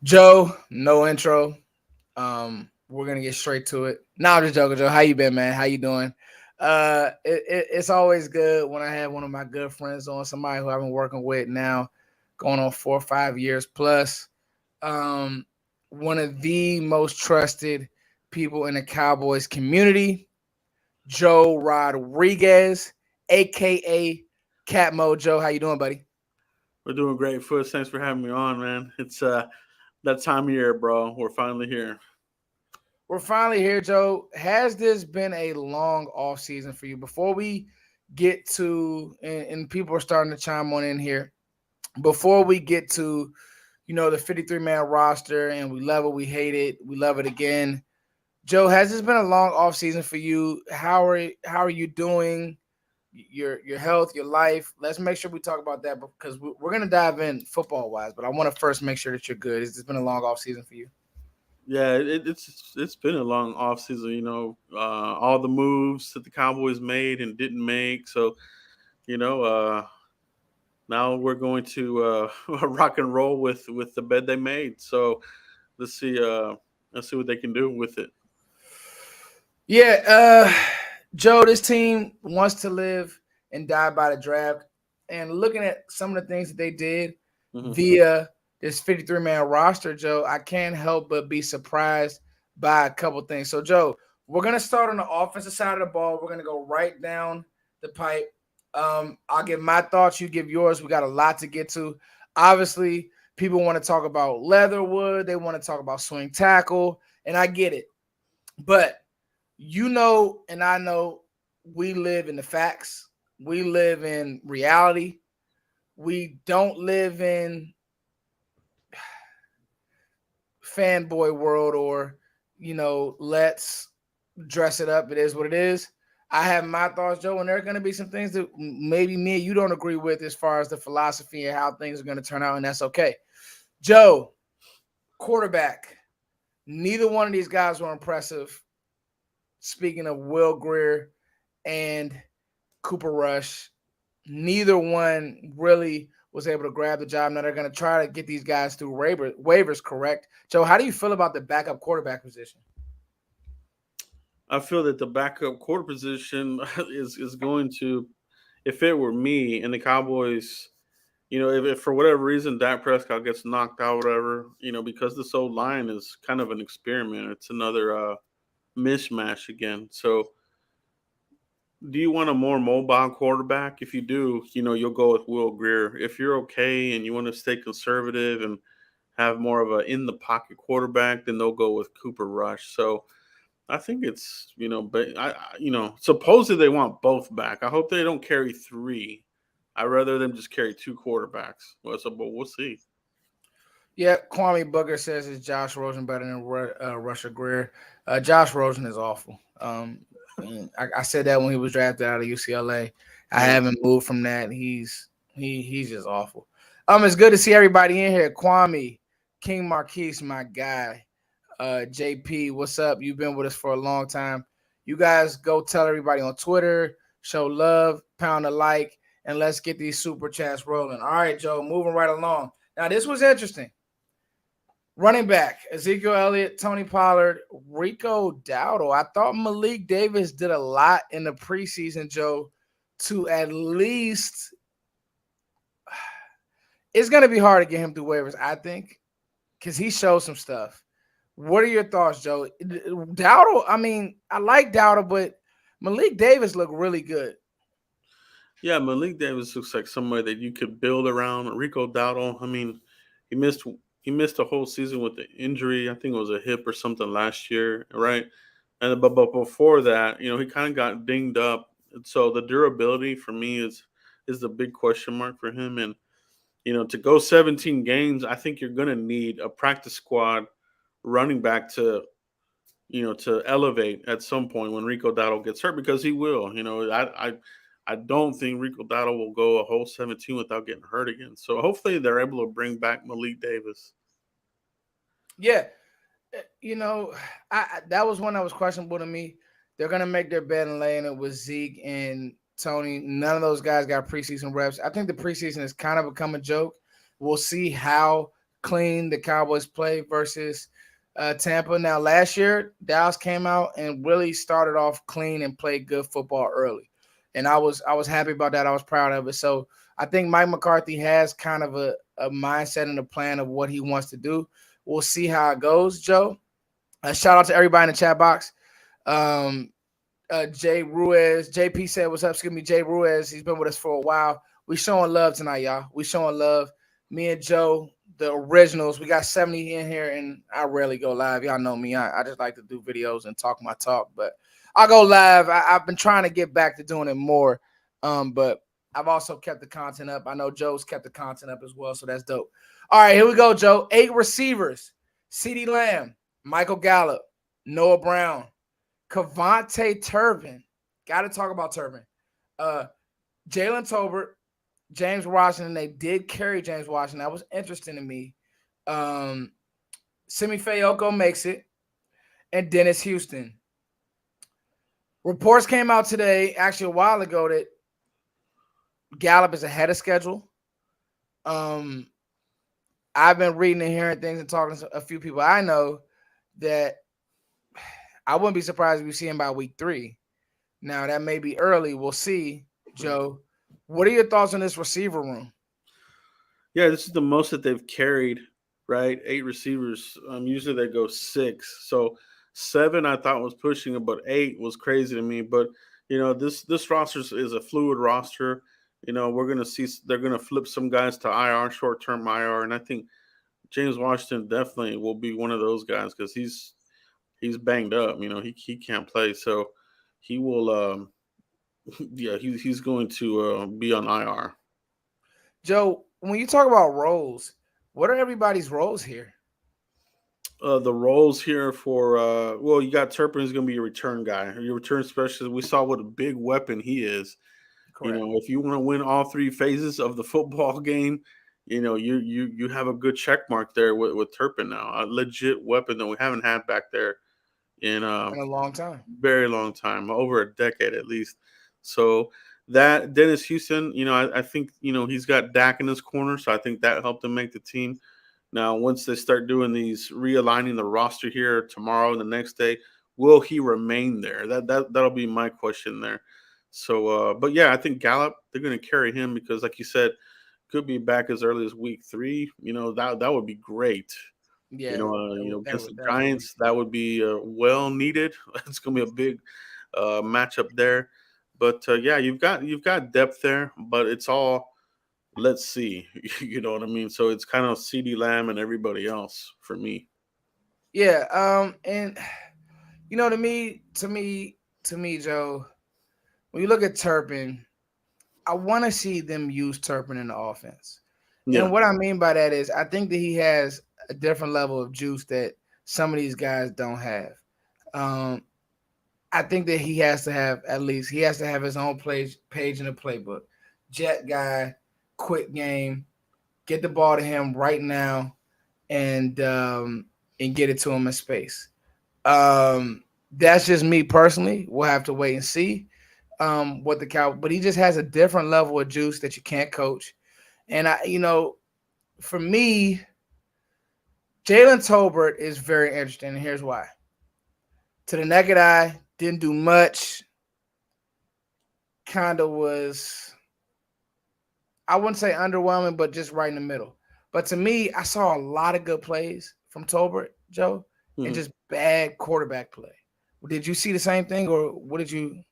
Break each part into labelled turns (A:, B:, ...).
A: Joe, no intro. We're gonna get straight to it. Now I'm just joking, Joe. How you been, man? How you doing? It's always good when I have one of my good friends on, somebody who I've been working with now, going on 4 or 5 years plus. Um, One of the most trusted people in the Cowboys community, Joe Rodriguez, aka Cat Mojo. How you doing, buddy?
B: We're doing great, Foots. Thanks for having me on, man. It's that time of year, bro. We're finally here.
A: We're finally here, Joe. Has this been a long off season for you? Before we get to and people are starting to chime on in here. Before we get to, the 53-man roster and we love it, we hate it, we love it again. Joe, has this been a long off season for you? How are you doing? Your health, your life. Let's make sure we talk about that because we're gonna dive in football wise. But I want to first make sure that you're good. Has this been a long off season for you?
B: Yeah, it's been a long off season. All the moves that the Cowboys made and didn't make. So you know, uh, now we're going to rock and roll with the bed they made. So let's see, uh, let's see what they can do with it.
A: Yeah, Joe, this team wants to live and die by the draft. And looking at some of the things that they did
B: Hmm.
A: via this 53-man roster, Joe, I can't help but be surprised by a couple things. So, Joe, we're going to start on the offensive side of the ball. We're going to go right down the pipe. I'll give my thoughts. You give yours. We got a lot to get to. Obviously, people want to talk about Leatherwood. They want to talk about swing tackle. And I get it. But and I know we live in the facts. We live in reality. We don't live in fanboy world or, let's dress it up. It is what it is. I have my thoughts, Joe, and there are going to be some things that maybe me and you don't agree with as far as the philosophy and how things are going to turn out, and that's okay. Joe, quarterback. Neither one of these guys were impressive. Speaking of Will Greer and Cooper Rush, neither one really was able to grab the job. Now they're going to try to get these guys through waivers, correct? Joe, how do you feel about the backup quarterback position?
B: I feel that the backup quarter position is going to, if it were me and the Cowboys, if for whatever reason Dak Prescott gets knocked out, whatever, because this old line is kind of an experiment. It's another mishmash again. So, do you want a more mobile quarterback? If you do, you'll go with Will Greer. If you're okay and you want to stay conservative and have more of a in the pocket quarterback, then they'll go with Cooper Rush. So, I think it's but supposedly they want both back. I hope they don't carry three. I'd rather them just carry two quarterbacks. But we'll see.
A: Yeah, Kwame Booker says it's Josh Rosen better than Russia Greer. Josh Rosen is awful. I said that when he was drafted out of UCLA. I
B: Yeah.
A: haven't moved from that. He's just awful. It's good to see everybody in here. Kwame, King Marquise, my guy. JP, what's up? You've been with us for a long time. You guys go tell everybody on Twitter, show love, pound a like, and let's get these super chats rolling. All right, Joe, moving right along. Now, this was interesting. Running back, Ezekiel Elliott, Tony Pollard, Rico Dowdle. I thought Malik Davis did a lot in the preseason, Joe, to at least it's going to be hard to get him through waivers, I think, because he showed some stuff. What are your thoughts, Joe? Dowdle, I mean, I like Dowdle, but Malik Davis looked really good.
B: Yeah, Malik Davis looks like somebody that you could build around. Rico Dowdle, I mean, he missed he missed a whole season with the injury. I think it was a hip or something last year, right? And but before that, he kind of got dinged up. So the durability for me is the big question mark for him. And to go 17 games, I think you're going to need a practice squad running back to elevate at some point when Rico Dowdle gets hurt because he will. I don't think Rico Dowdle will go a whole 17 without getting hurt again. So hopefully they're able to bring back Malik Davis.
A: Yeah, you know, that was one that was questionable to me. They're gonna make their bed and lay in it with Zeke and Tony. None of those guys got preseason reps. I think the preseason has kind of become a joke. We'll see how clean the Cowboys play versus Tampa. Now, last year, Dallas came out and really started off clean and played good football early, and I was happy about that. I was proud of it. So I think Mike McCarthy has kind of a mindset and a plan of what he wants to do. We'll see how it goes, Joe. Shout out to everybody in the chat box. Um, Jay Ruiz. JP said, "What's up?" Excuse me, Jay Ruiz. He's been with us for a while. We showing love tonight, y'all. We showing love. Me and Joe, the originals. We got 70 in here, and I rarely go live. Y'all know me. I just like to do videos and talk my talk, but I go live. I've been trying to get back to doing it more, but I've also kept the content up. I know Joe's kept the content up as well, so that's dope. All right, here we go, Joe. 8 receivers: CeeDee Lamb, Michael Gallup, Noah Brown, Cavante Turpin. Got to talk about Turpin. Uh, Jalen Tolbert, James Washington. They did carry James Washington. That was interesting to me. Simi Fayoko makes it, and Dennis Houston. Reports came out today, actually a while ago, that Gallup is ahead of schedule. Um, I've been reading and hearing things and talking to a few people I know that I wouldn't be surprised if we see him by week 3. Now that may be early. We'll see, Joe. What are your thoughts on this receiver room?
B: Yeah, this is the most that they've carried, right? 8 receivers. Usually they go 6. So 7 I thought was pushing it, but 8 was crazy to me. But this roster is a fluid roster. We're gonna see they're gonna flip some guys to IR, short term IR, and I think James Washington definitely will be one of those guys because he's banged up. He can't play, so he will. Yeah, he's going to be on IR.
A: Joe, when you talk about roles, what are everybody's roles here?
B: The roles here for well, you got Turpin is going to be your return guy, your return specialist. We saw what a big weapon he is.
A: Correct.
B: If you want to win all 3 phases of the football game, you have a good check mark there with Turpin now, a legit weapon that we haven't had back there in
A: In a long time.
B: very long time, over a decade at least. So that Dennis Houston, I think he's got Dak in his corner, so I think that helped him make the team. Now, once they start doing these realigning the roster here tomorrow and the next day, will he remain there? That'll be my question there. So, but yeah, I think Gallup, they're going to carry him because, like you said, could be back as early as week 3. That would be great.
A: Yeah, that
B: Against
A: would
B: the
A: definitely be.
B: Giants, that would be well needed. It's going to be a big matchup there. But yeah, you've got depth there, but it's all let's see. You know what I mean? So it's kind of CeeDee Lamb and everybody else for me.
A: Yeah, and to me, Joe, when you look at Turpin, I want to see them use Turpin in the offense. And
B: Yeah.
A: what I mean by that is I think that he has a different level of juice that some of these guys don't have. Um, I think that he has to have his own page in the playbook. Jet guy, quick game, get the ball to him right now and get it to him in space. That's just me personally. We'll have to wait and see what the cow. But he just has a different level of juice that you can't coach. And for me, Jalen Tolbert is very interesting, and here's why. To the naked eye, didn't do much. Kind of was, I wouldn't say underwhelming, but just right in the middle. But to me, I saw a lot of good plays from Tolbert, Joe, and
B: Mhm.
A: just bad quarterback play. Did you see the same thing, or what did you?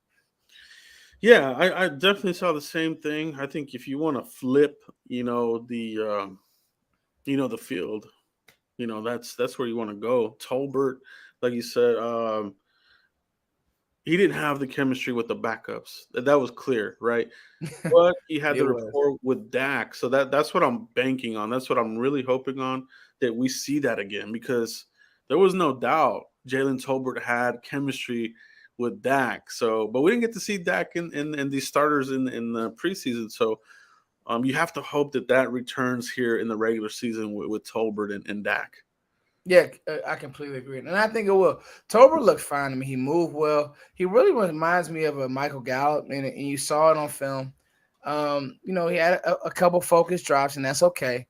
B: Yeah, I definitely saw the same thing. I think if you want to flip, the field, that's where you want to go. Tolbert, like you said, he didn't have the chemistry with the backups. That was clear, right? But he had
A: It
B: the
A: was.
B: rapport with Dak, so that's what I'm banking on. That's what I'm really hoping on, that we see that again, because there was no doubt Jalen Tolbert had chemistry with Dak. So, but we didn't get to see Dak in these starters in the preseason. So, you have to hope that returns here in the regular season with Tolbert and Dak.
A: Yeah, I completely agree, and I think it will. Tolbert looked fine to me. He moved well. He really reminds me of a Michael Gallup, and you saw it on film. He had a couple focus drops, and that's okay.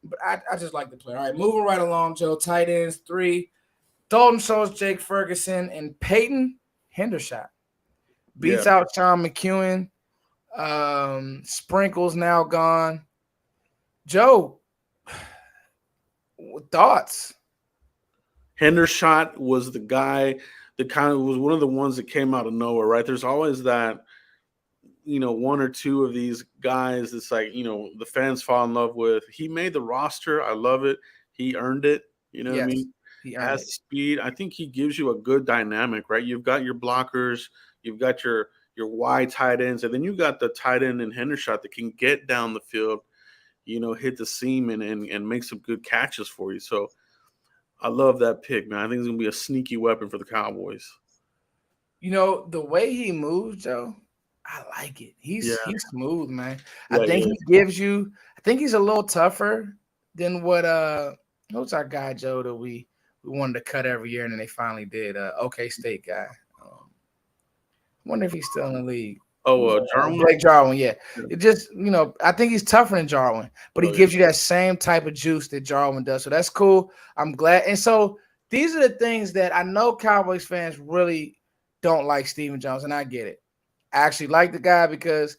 A: but I just like the player. All right, moving right along, Joe. Tight ends 3. Dalton Schultz, Jake Ferguson, and Peyton Hendershot.
B: Yeah.
A: Beats out Sean McEwen. Sprinkles now gone. Joe, thoughts?
B: Hendershot was the guy that kind of was one of the ones that came out of nowhere, right? There's always that, one or two of these guys that's like, the fans fall in love with. He made the roster. I love it. He earned it. You know what I
A: Yes,
B: mean?
A: he earned
B: Has
A: it.
B: speed. I think he gives you a good dynamic, right? You've got your blockers, you've got your wide tight ends, and then you got the tight end and Hendershot that can get down the field, hit the seam and make some good catches for you. So I love that pick, man. I think it's gonna be a sneaky weapon for the Cowboys.
A: The way he moves, Joe, I like it.
B: Yeah,
A: He's smooth, man. I
B: yeah,
A: think
B: he
A: he
B: is.
A: gives you. I think he's a little tougher than what's our guy Joe that we wanted to cut every year and then they finally did. OK State guy. I wonder if he's still in the league.
B: Oh, Jarwin.
A: Blake Jarwin, yeah.
B: Yeah.
A: It just, I think he's tougher than Jarwin, but he
B: Oh yeah,
A: gives you that same type of juice that Jarwin does. So that's cool. I'm glad. And so these are the things that I know Cowboys fans really don't like Stephen Jones, and I get it. I actually like the guy because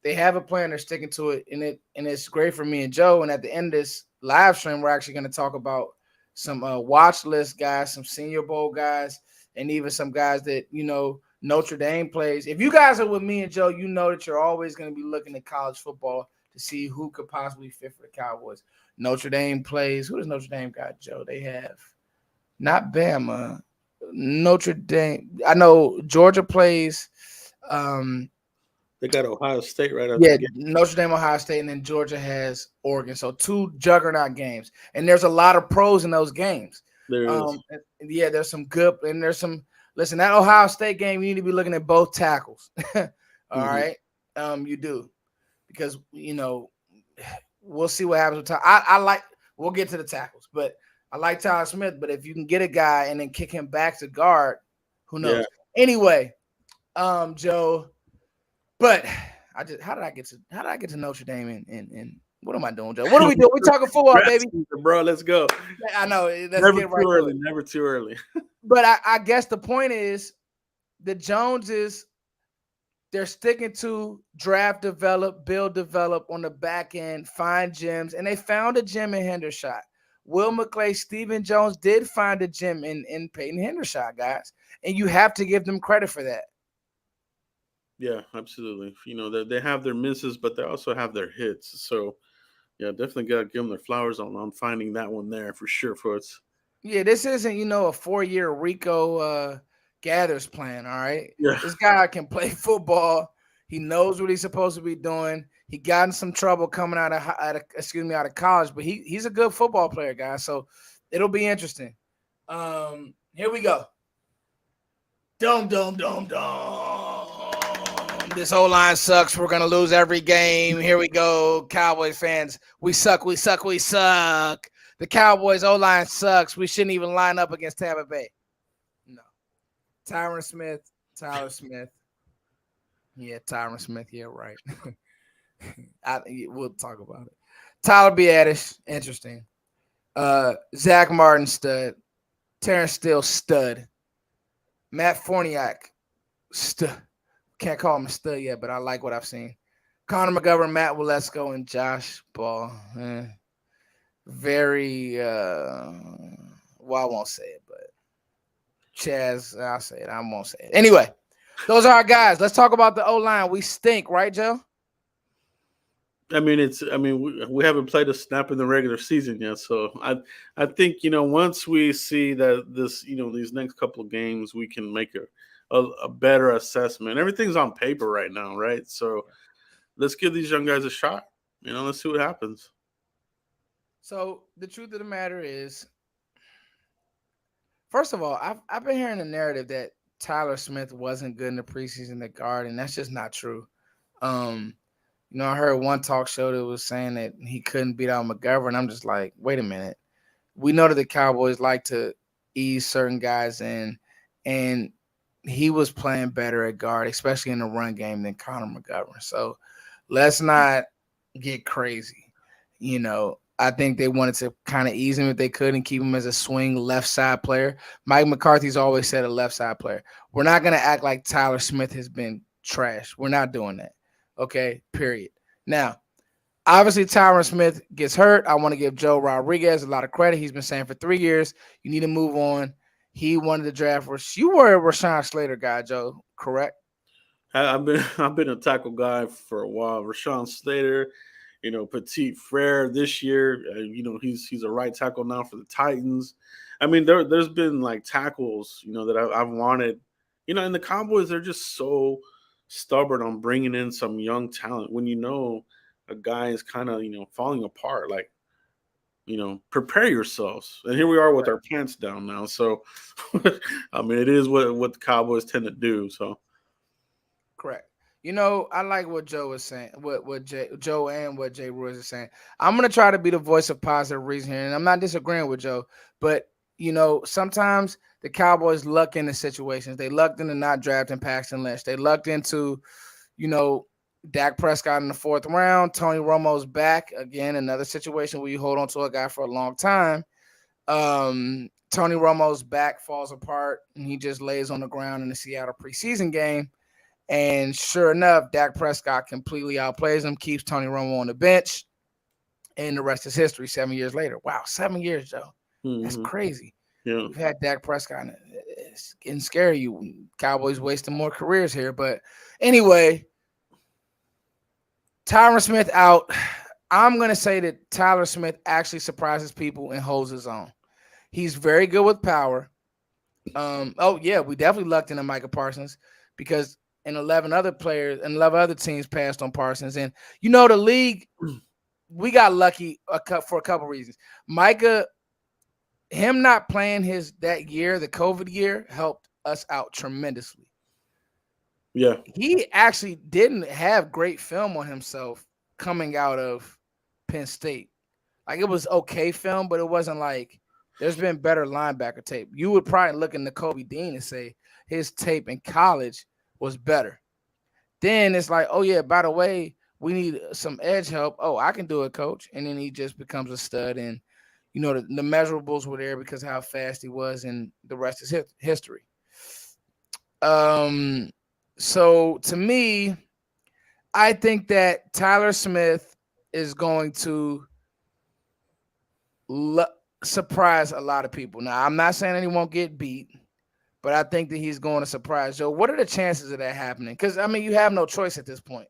A: they have a plan, they're sticking to it, and it's great for me and Joe. And at the end of this live stream, we're actually going to talk about some watch list guys, some Senior Bowl guys, and even some guys that Notre Dame plays. If you guys are with me and Joe, you know that you're always going to be looking at college football to see who could possibly fit for the Cowboys. Notre Dame plays. Who does Notre Dame got, Joe? They have not Bama. Notre Dame. I know Georgia plays.
B: they got Ohio State right after
A: Yeah,
B: the game.
A: Notre Dame, Ohio State, and then Georgia has Oregon. So 2 juggernaut games, and there's a lot of pros in those games.
B: There is.
A: Yeah, there's some good, and there's some. Listen, that Ohio State game, you need to be looking at both tackles. All
B: Mhm.
A: right, you do, because we'll see what happens with Tyler. I like. We'll get to the tackles, but I like Tyler Smith. But if you can get a guy and then kick him back to guard, who
B: Yeah.
A: knows? Anyway, Joe, but how did I get to Notre Dame and what am I doing, Joe? What are we doing? We talking football,
B: Congrats,
A: baby.
B: bro. Let's go.
A: I know. Let's
B: Never
A: get
B: too
A: right to
B: early.
A: it.
B: Never too early.
A: But I guess the point is the Joneses, they're sticking to draft, develop, build, develop on the back end, find gems, and they found a gem in Hendershot. Will McClay, Stephen Jones did find a gem in Peyton Hendershot, guys, and you have to give them credit for that.
B: Yeah, absolutely. They have their misses, but they also have their hits. So yeah, definitely got to give them their flowers on finding that one there for sure, folks.
A: Yeah, this isn't, a 4-year Rico Gathers plan, all right?
B: Yeah,
A: This guy can play football. He knows what he's supposed to be doing. He got in some trouble coming out of college, but he's a good football player, guys. So it'll be interesting. Here we go. Dum dum dum dum. This whole line sucks. We're gonna lose every game. Here we go, Cowboys fans. We suck. We suck. We suck. The Cowboys O-line sucks. We shouldn't even line up against Tampa Bay. No. Tyron Smith. Tyler Smith. Yeah, Tyron Smith. Yeah, right. We'll talk about it. Tyler Biadasz, interesting. Zach Martin, stud. Terrence Steele, stud. Matt Forniak, stud. Can't call him a stud yet, but I like what I've seen. Connor McGovern, Matt Waletzko, and Josh Ball. Very, well, I won't say it, but Chaz, I'll say it. I won't say it. Anyway, those are our guys. Let's talk about the O-line. We stink, right, Joe?
B: I mean, we haven't played a snap in the regular season yet, so I think once we see that this these next couple of games, we can make a better assessment. Everything's on paper right now, right? So let's give these young guys a shot. Let's see what happens.
A: So the truth of the matter is, first of all, I've been hearing the narrative that Tyler Smith wasn't good in the preseason at guard, and that's just not true. I heard one talk show that was saying that he couldn't beat out McGovern. I'm just like, wait a minute. We know that the Cowboys like to ease certain guys in, and he was playing better at guard, especially in the run game, than Connor McGovern. So let's not get crazy. I think they wanted to kind of ease him if they could and keep him as a swing left side player. Mike McCarthy's always said a left side player. We're not going to act like Tyler Smith has been trash. We're not doing that. Okay, period. Now, obviously, Tyron Smith gets hurt. I want to give Joe Rodriguez a lot of credit. He's been saying for 3 years, you need to move on. He wanted to draft. You were a Rashawn Slater guy, Joe, correct?
B: I've been I've been a tackle guy for a while. Rashawn Slater, Petit Frere this year. He's a right tackle now for the Titans. I mean, there's been like tackles, that I've wanted. And the Cowboys, they're just so stubborn on bringing in some young talent when a guy is kind of falling apart. Like, prepare yourselves. And here we are with
A: Right.
B: our pants down now. So, I mean, it is what the Cowboys tend to do. So,
A: Correct. I like what Joe was saying, Joe and what Jay Ruiz is saying. I'm gonna try to be the voice of positive reason here, and I'm not disagreeing with Joe, but sometimes the Cowboys luck into situations. They lucked into not drafting Paxton Lynch. They lucked into, you know, Dak Prescott in the fourth round. Tony Romo's back again. Another situation where you hold on to a guy for a long time. Tony Romo's back falls apart, and he just lays on the ground in the Seattle preseason game. And sure enough, Dak Prescott completely outplays him, keeps Tony Romo on the bench, and the rest is history 7 years later. Wow, 7 years, Joe. That's
B: mhm,
A: crazy.
B: yeah.
A: We've had Dak Prescott. It's getting scary. You Cowboys wasting more careers here. But anyway, Tyron Smith out. I'm going to say that Tyler Smith actually surprises people and holds his own. He's very good with power. Oh yeah, we definitely lucked into Micah Parsons because 11 other teams passed on Parsons, and the league, we got lucky for a couple reasons. Micah, him not playing that year, the COVID year, helped us out tremendously.
B: Yeah.
A: He actually didn't have great film on himself coming out of Penn State. Like it was okay film, but it wasn't like there's been better linebacker tape. You would probably look into Kobe Dean and say his tape in college was better. Then it's like, oh yeah, by the way, we need some edge help. Oh, I can do it, coach. And then he just becomes a stud. And the measurables were there because of how fast he was, and the rest is history. Um, so to me, I think that Tyler Smith is going to surprise a lot of people. Now, I'm not saying that he won't get beat, but I think that he's going to surprise Joe. What are the chances of that happening? Because I mean, you have no choice at this point.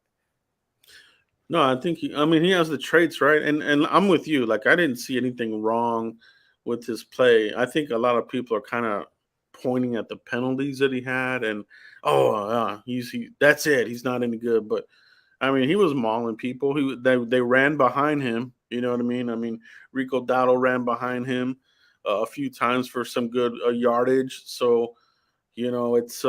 B: No, I think he has the traits, right? And I'm with you. Like I didn't see anything wrong with his play. I think a lot of people are kind of pointing at the penalties that he had, and that's it. He's not any good. But I mean, he was mauling people. They ran behind him. You know what I mean? I mean, Rico Dowdle ran behind him a few times for some good yardage. So it's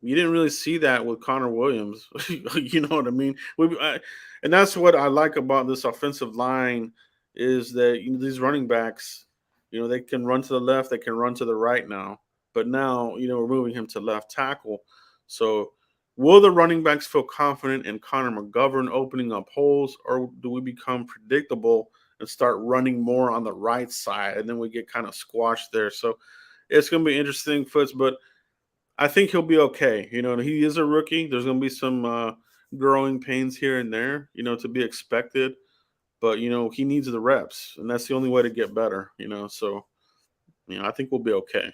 B: you didn't really see that with Connor Williams. You know what I mean? And that's what I like about this offensive line is that these running backs, they can run to the left, they can run to the right now. But now, we're moving him to left tackle. So will the running backs feel confident in Connor McGovern opening up holes, or do we become predictable and start running more on the right side, and then we get kind of squashed there? So it's going to be interesting, Foots, but I think he'll be okay. He is a rookie. There's going to be some growing pains here and there, to be expected. But he needs the reps, and that's the only way to get better. So I think we'll be okay.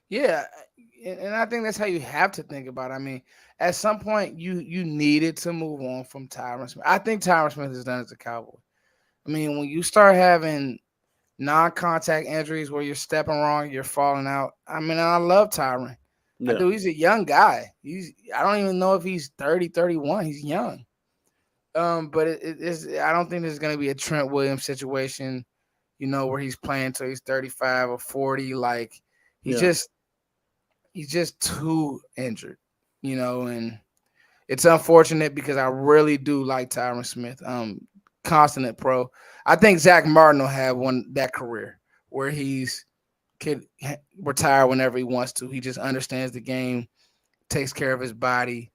A: Yeah, and I think that's how you have to think about it. I mean, at some point, you needed to move on from Tyron Smith. I think Tyron Smith is done as a Cowboy. I mean, when you start having non-contact injuries where you're stepping wrong, you're falling out. I mean, I love Tyron. I
B: Yeah,
A: do. He's a young guy. I don't even know if he's 30, 31. He's young. But it's I don't think there's gonna be a Trent Williams situation, where he's playing till he's 35 or 40. Like he's
B: yeah,
A: just he's just too injured, and it's unfortunate because I really do like Tyron Smith. Constant pro. I think Zach Martin will have that career where he's could retire whenever he wants to. He just understands the game, takes care of his body.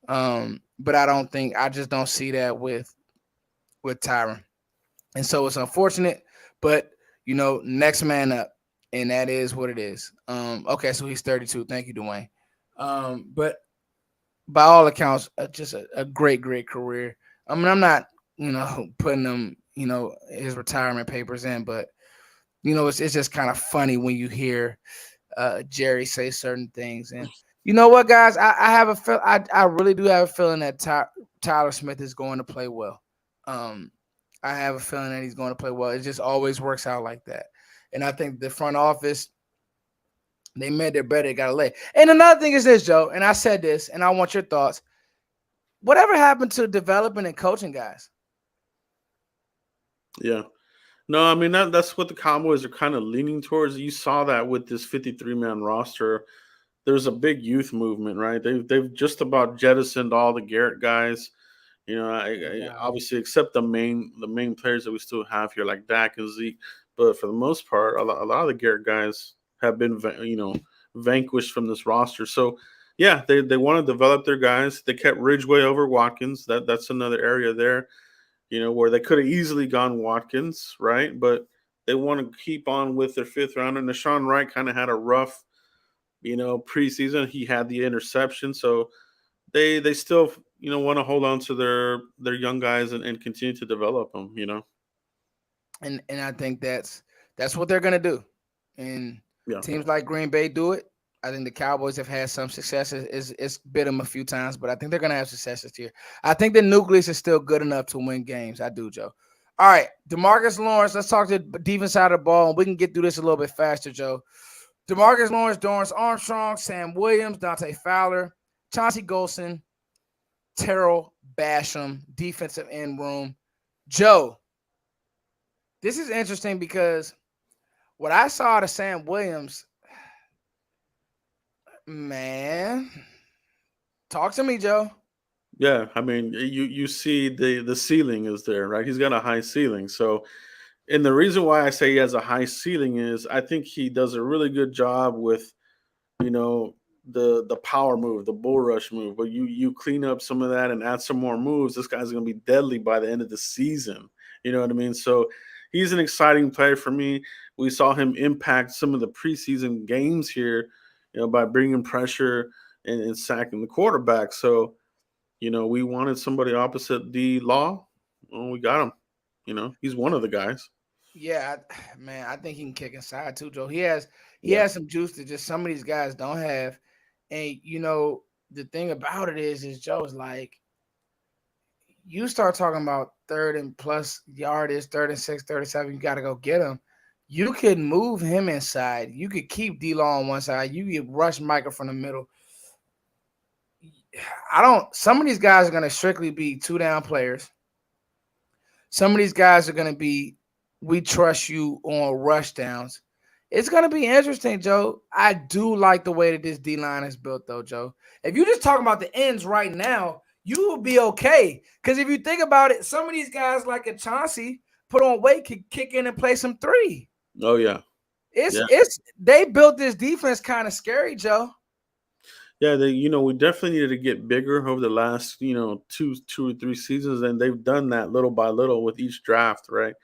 A: But I just don't see that with Tyron. And so it's unfortunate, but next man up, and that is what it is. Okay, so he's 32. Thank you, Dwayne. But by all accounts, just a great, great career. I mean, I'm not, putting him, his retirement papers in, but it's just kind of funny when you hear Jerry say certain things. And you know what, guys, I have a feel, I really do have a feeling that Tyler Smith is going to play well. Um, I have a feeling that he's going to play well. It just always works out like that. And I think the front office, they made their bet. They got to lay. And another thing is this, Joe, and I said this, and I want your thoughts. Whatever happened to developing and coaching guys?
B: Yeah. No, I mean that's what the Cowboys are kind of leaning towards. You saw that with this 53-man roster. There's a big youth movement, right? They've just about jettisoned all the Garrett guys.
A: Wow.
B: Obviously except the main players that we still have here, like Dak and Zeke. But for the most part, a lot of the Garrett guys have been, vanquished from this roster. So, yeah, they want to develop their guys. They kept Ridgeway over Watkins. That's another area there, where they could have easily gone Watkins, right? But they want to keep on with their fifth rounder. Nashawn Wright kind of had a rough, preseason. He had the interception, so they still want to hold on to their young guys and continue to develop them.
A: And I think that's what they're gonna do. And
B: Yeah.
A: teams like Green Bay do it. I think the Cowboys have had some success. It's bit them a few times, but I think they're gonna have success this year. I think the nucleus is still good enough to win games. I do, Joe. All right, Demarcus Lawrence. Let's talk to the defense side of the ball, and we can get through this a little bit faster, Joe. Demarcus Lawrence, Dorrance Armstrong, Sam Williams, Dante Fowler, Chauncey Golson, Terrell Basham, defensive end room. Joe, this is interesting because what I saw to Sam Williams, man, talk to me, Joe.
B: Yeah, I mean, you see the ceiling is there, right? He's got a high ceiling. So, and the reason why I say he has a high ceiling is I think he does a really good job with, you know, the power move, the bull rush move. But you clean up some of that and add some more moves, this guy's going to be deadly by the end of the season. You know what I mean? So, he's an exciting player for me. We saw him impact some of the preseason games here, by bringing pressure and sacking the quarterback. So, we wanted somebody opposite D Law. Well, we got him. He's one of the guys.
A: Yeah, man, I think he can kick inside too, Joe. He
B: Yeah.
A: has some juice that just some of these guys don't have. And the thing about it is Joe is like you start talking about third and plus yardage, third and six, 37, you got to go get him. You could move him inside. You could keep D-Law on one side. You could rush Micah from the middle. Some of these guys are going to strictly be two down players. Some of these guys are going to be, we trust you on rush downs. It's going to be interesting, Joe. I do like the way that this D line is built, though, Joe. If you just talking about the ends right now, you will be okay. Because if you think about it, some of these guys like a Chauncey put on weight could kick in and play some three.
B: Oh yeah. Yeah.
A: It's they built this defense kind of scary, Joe.
B: Yeah. We definitely needed to get bigger over the last, two or three seasons, and they've done that little by little with each draft, right?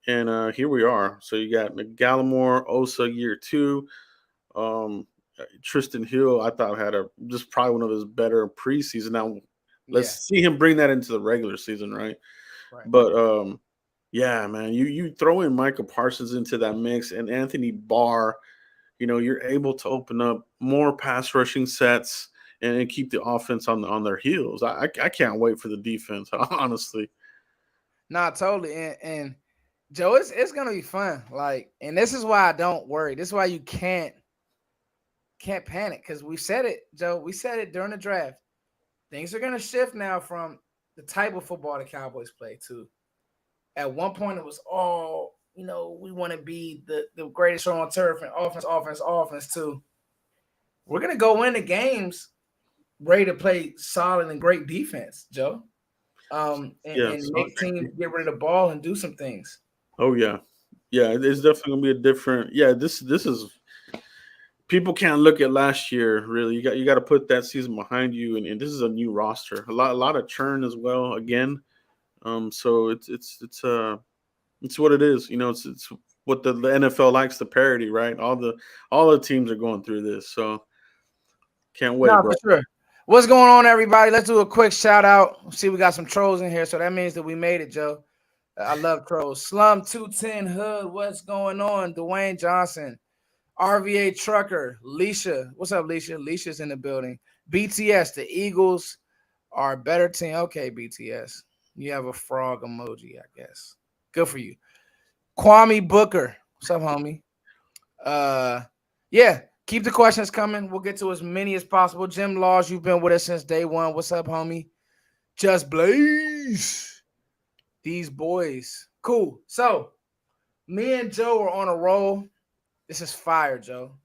B: And here we are. So you got Gallimore, Osa year two. Tristan Hill, I thought had just probably one of his better preseason. Now let's
A: Yeah,
B: see him bring that into the regular season, right?
A: right.
B: But yeah, man, you throw in Michael Parsons into that mix and Anthony Barr, you're able to open up more pass rushing sets and keep the offense on their heels. I can't wait for the defense, honestly.
A: Nah, totally. And Joe, it's gonna be fun. Like, and this is why I don't worry. This is why you can't panic because we said it, Joe. We said it during the draft. Things are gonna shift now from the type of football the Cowboys play to. At one point, it was all we want to be the greatest show on turf and offense too. We're gonna go into games ready to play solid and great defense, Joe.
B: Yeah.
A: And
B: So
A: make teams get rid of the ball and do some things.
B: oh yeah. Yeah, it's definitely gonna be a different. Yeah, this is people can't look at last year really. You got to put that season behind you, and this is a new roster. A lot of churn as well again. So it's It's what it is. It's what the NFL likes to parody, right? All the teams are going through this, so can't wait,
A: No,
B: bro.
A: for sure. What's going on, everybody? Let's do a quick shout out. See, we got some trolls in here, so that means that we made it, Joe. I love trolls. Slum 210 Hood, what's going on? Dwayne Johnson, RVA Trucker, Leisha. What's up, Leisha? Leisha's in the building. BTS, the Eagles are a better team. Okay, BTS. You have a frog emoji, I guess. Good for you. Kwame Booker. What's up, homie? Yeah, keep the questions coming. We'll get to as many as possible. Jim Laws, you've been with us since day one. What's up, homie? Just Blaze. These boys. Cool. So, me and Joe are on a roll. This is fire, Joe.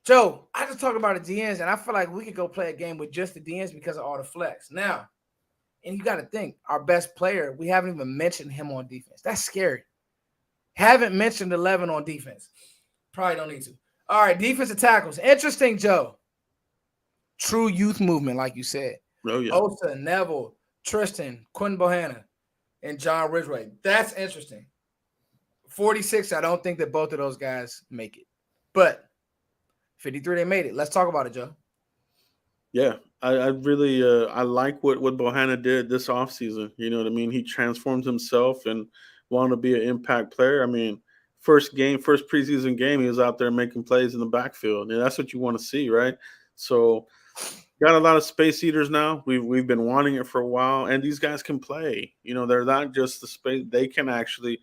A: Joe, I just talked about the DNs, and I feel like we could go play a game with just the DNs because of all the flex. Now, and you got to think, our best player, we haven't even mentioned him on defense. That's scary. Haven't mentioned 11 on defense. Probably don't need to. All right, defensive tackles. Interesting, Joe. True youth movement, like you said.
B: Oh yeah.
A: Osa, Neville, Tristan, Quinn Bohanna, and John Ridgway. That's interesting. 46, I don't think that both of those guys make it. But 53, they made it. Let's talk about it, Joe.
B: Yeah, I really I like what Bohanna did this offseason. You know what I mean? He transformed himself and wanted to be an impact player. I mean, first preseason game, he was out there making plays in the backfield. And that's what you want to see, right? So got a lot of space eaters now. We've been wanting it for a while, and these guys can play. They're not just the space; they can actually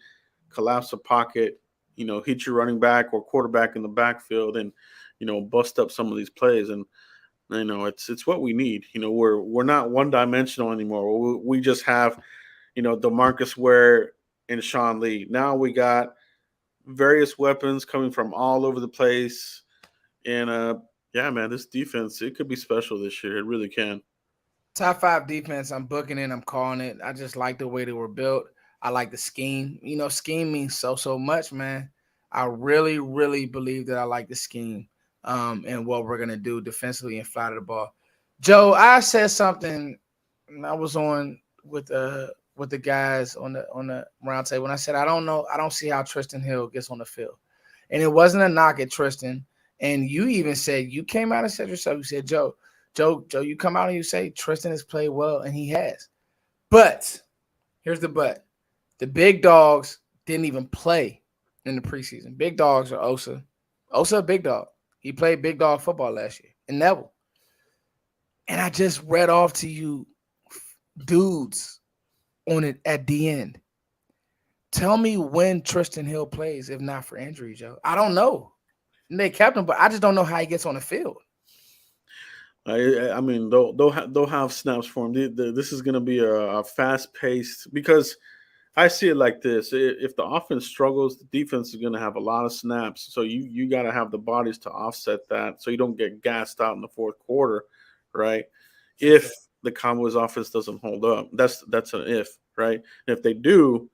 B: collapse a pocket. Hit your running back or quarterback in the backfield, and bust up some of these plays. And it's what we need. We're not one dimensional anymore. We just have DeMarcus Ware and Sean Lee. Now we got various weapons coming from all over the place, and yeah, man, this defense, it could be special this year. It really can.
A: Top 5 defense, I'm booking it. I'm calling it. I just like the way they were built. I like the scheme. Scheme means so much, man. I really, really believe that I like the scheme and what we're going to do defensively and fly to the ball. Joe, I said something. I was on with the guys on the round table, and I said, I don't know. I don't see how Tristan Hill gets on the field. And it wasn't a knock at Tristan. And you even said, you came out and said yourself, you said, Joe, you come out and you say Tristan has played well, and he has. But here's the but. The big dogs didn't even play in the preseason. Big dogs are Osa. Osa, a big dog. He played big dog football last year. And Neville. And I just read off to you dudes on it at the end. Tell me when Tristan Hill plays, if not for injury, Joe. I don't know. And they kept him, but I just don't know how he gets on the field.
B: I mean, they'll have snaps for him. This is going to be a fast paced, because I see it like this: if the offense struggles, the defense is going to have a lot of snaps. So you got to have the bodies to offset that, so you don't get gassed out in the fourth quarter, right? If the Cowboys offense doesn't hold up, that's an if, right? And if they do,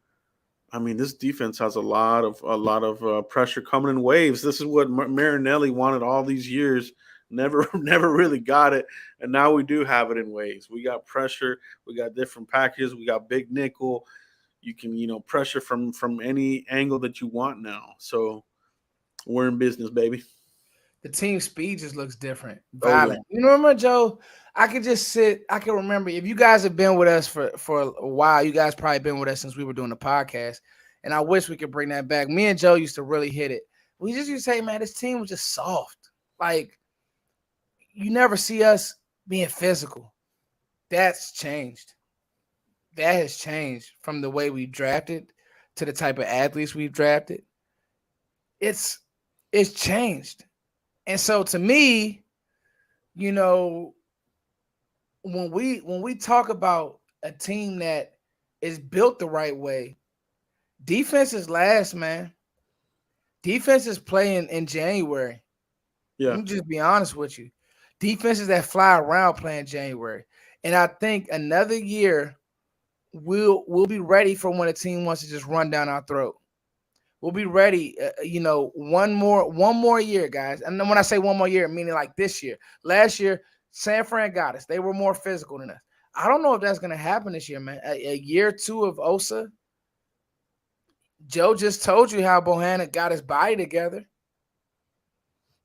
B: I mean, this defense has a lot of pressure coming in waves. This is what Marinelli wanted all these years. Never really got it, and now we do have it in waves. We got pressure. We got different packages. We got big nickel. You can pressure from any angle that you want now. So we're in business, baby.
A: The team speed just looks different,
B: Oh yeah.
A: violent. You remember, Joe? I can remember, if you guys have been with us for a while, you guys probably been with us since we were doing the podcast. And I wish we could bring that back. Me and Joe used to really hit it. We just used to say, man, this team was just soft. Like, you never see us being physical. That's changed. That has changed from the way we drafted to the type of athletes we've drafted. It's changed. And so to me, when we talk about a team that is built the right way, defense is last, man. Defense is playing in January.
B: Yeah.
A: Let me just be honest with you. Defenses that fly around playing January. And I think another year we'll be ready for when a team wants to just run down our throat. We'll be ready, one more year, guys. And then when I say one more year, meaning like this year. Last year, San Fran got us. They were more physical than us. I don't know if that's going to happen this year, man. A year 2 of Osa, Joe just told you how Bohanna got his body together. I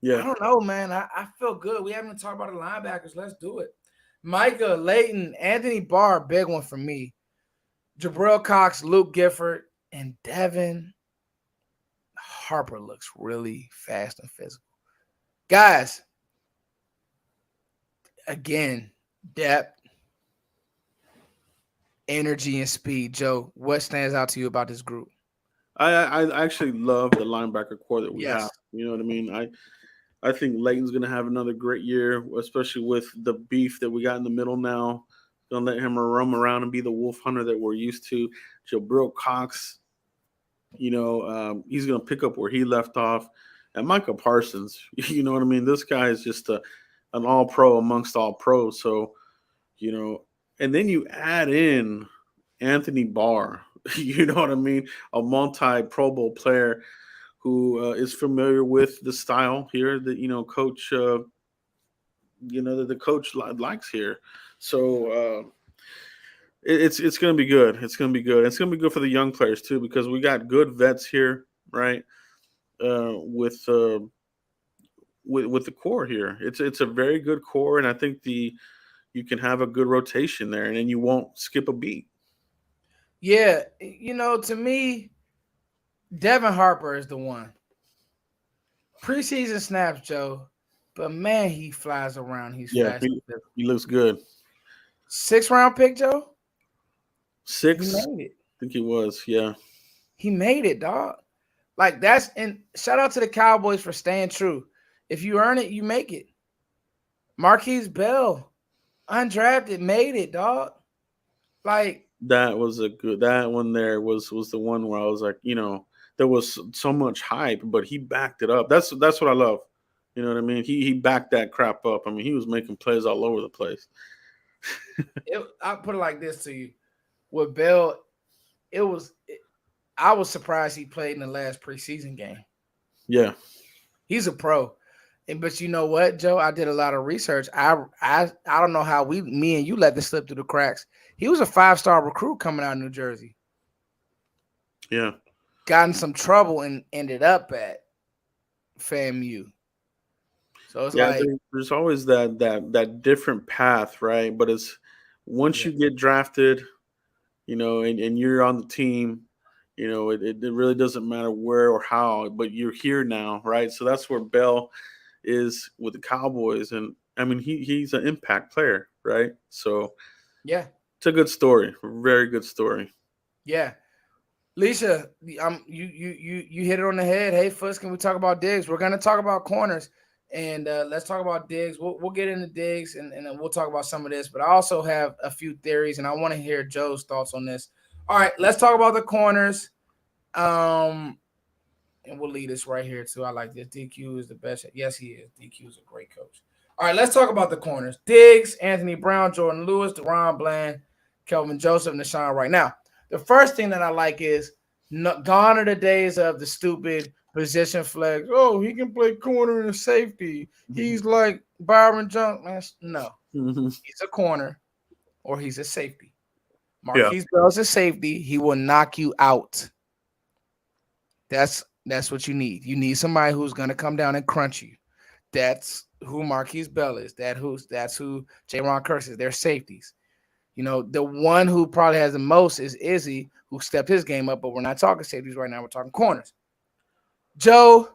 B: Yeah,
A: don't know, man. I feel good. We haven't talked about the linebackers. Let's do it. Micah, Leighton, Anthony Barr, big one for me. Jabril Cox, Luke Gifford, and Devin Harper looks really fast and physical. Guys, again, depth, energy, and speed. Joe, what stands out to you about this group?
B: I actually love the linebacker core that we have.
A: Yes.
B: You know what I mean? I think Leighton's going to have another great year, especially with the beef that we got in the middle now. Gonna let him roam around and be the wolf hunter that we're used to. Jabril Cox, he's gonna pick up where he left off. And Micah Parsons, you know what I mean? This guy is just an all pro amongst all pros. So, you know, and then you add in Anthony Barr, you know what I mean? A multi Pro Bowl player who is familiar with the style here that, coach, that the coach likes here. So, it's going to be good. It's going to be good. It's going to be good for the young players too because we got good vets here, right? With the core here, it's a very good core, and I think the you can have a good rotation there, and then you won't skip a beat.
A: Yeah, to me, Devin Harper is the one. Preseason snaps, Joe, but man, he flies around. He's
B: Yeah,
A: fast and
B: he,
A: physical.
B: he looks good.
A: 6th round pick, Joe. He
B: 6,
A: made it.
B: I think he was. Yeah,
A: He made it, dog. Like that's and shout out to the Cowboys for staying true. If you earn it, you make it. Marquise Bell, undrafted, made it, dog. Like,
B: that was a good. That one there was the one where I was like, there was so much hype, but he backed it up. That's what I love. You know what I mean? He backed that crap up. I mean, he was making plays all over the place.
A: I'll put it like this to you. With Bell, it was I was surprised he played in the last preseason game.
B: Yeah,
A: He's a pro. But you know what, Joe? I did a lot of research. I don't know how me and you let this slip through the cracks. He was a 5-star recruit coming out of New Jersey.
B: yeah.
A: Got in some trouble and ended up at FAMU. So it's
B: Yeah,
A: like,
B: there's always that different path, right? But it's once
A: yeah,
B: you get drafted, and you're on the team, it really doesn't matter where or how, but you're here now, right? So that's where Bell is with the Cowboys, and I mean he's an impact player, right? So
A: yeah,
B: it's a good story, very good story.
A: yeah. Lisa, you hit it on the head. Hey, Fuss, can we talk about Diggs? We're gonna talk about corners, and let's talk about Diggs. We'll get into Diggs, and then we'll talk about some of this. But I also have a few theories, and I want to hear Joe's thoughts on this. All right, let's talk about the corners. And we'll lead this right here too. I like this. DQ is the best. Yes, he is. DQ is a great coach. All right, let's talk about the corners. Diggs, Anthony Brown, Jordan Lewis, Deron Bland, Kelvin Joseph, and Deshaun right now. The first thing that I like is gone are the days of the stupid position flags. Oh, he can play corner and safety. He's like Byron Jones. Man, no, he's a corner or he's a safety.
B: Yeah,
A: Marquise Bell's a safety. He will knock you out. That's what you need. You need somebody who's gonna come down and crunch you. That's who Marquise Bell is. That's who J. Curse is. They're safeties. The one who probably has the most is Izzy, who stepped his game up, but we're not talking safeties right now. We're talking corners. Joe,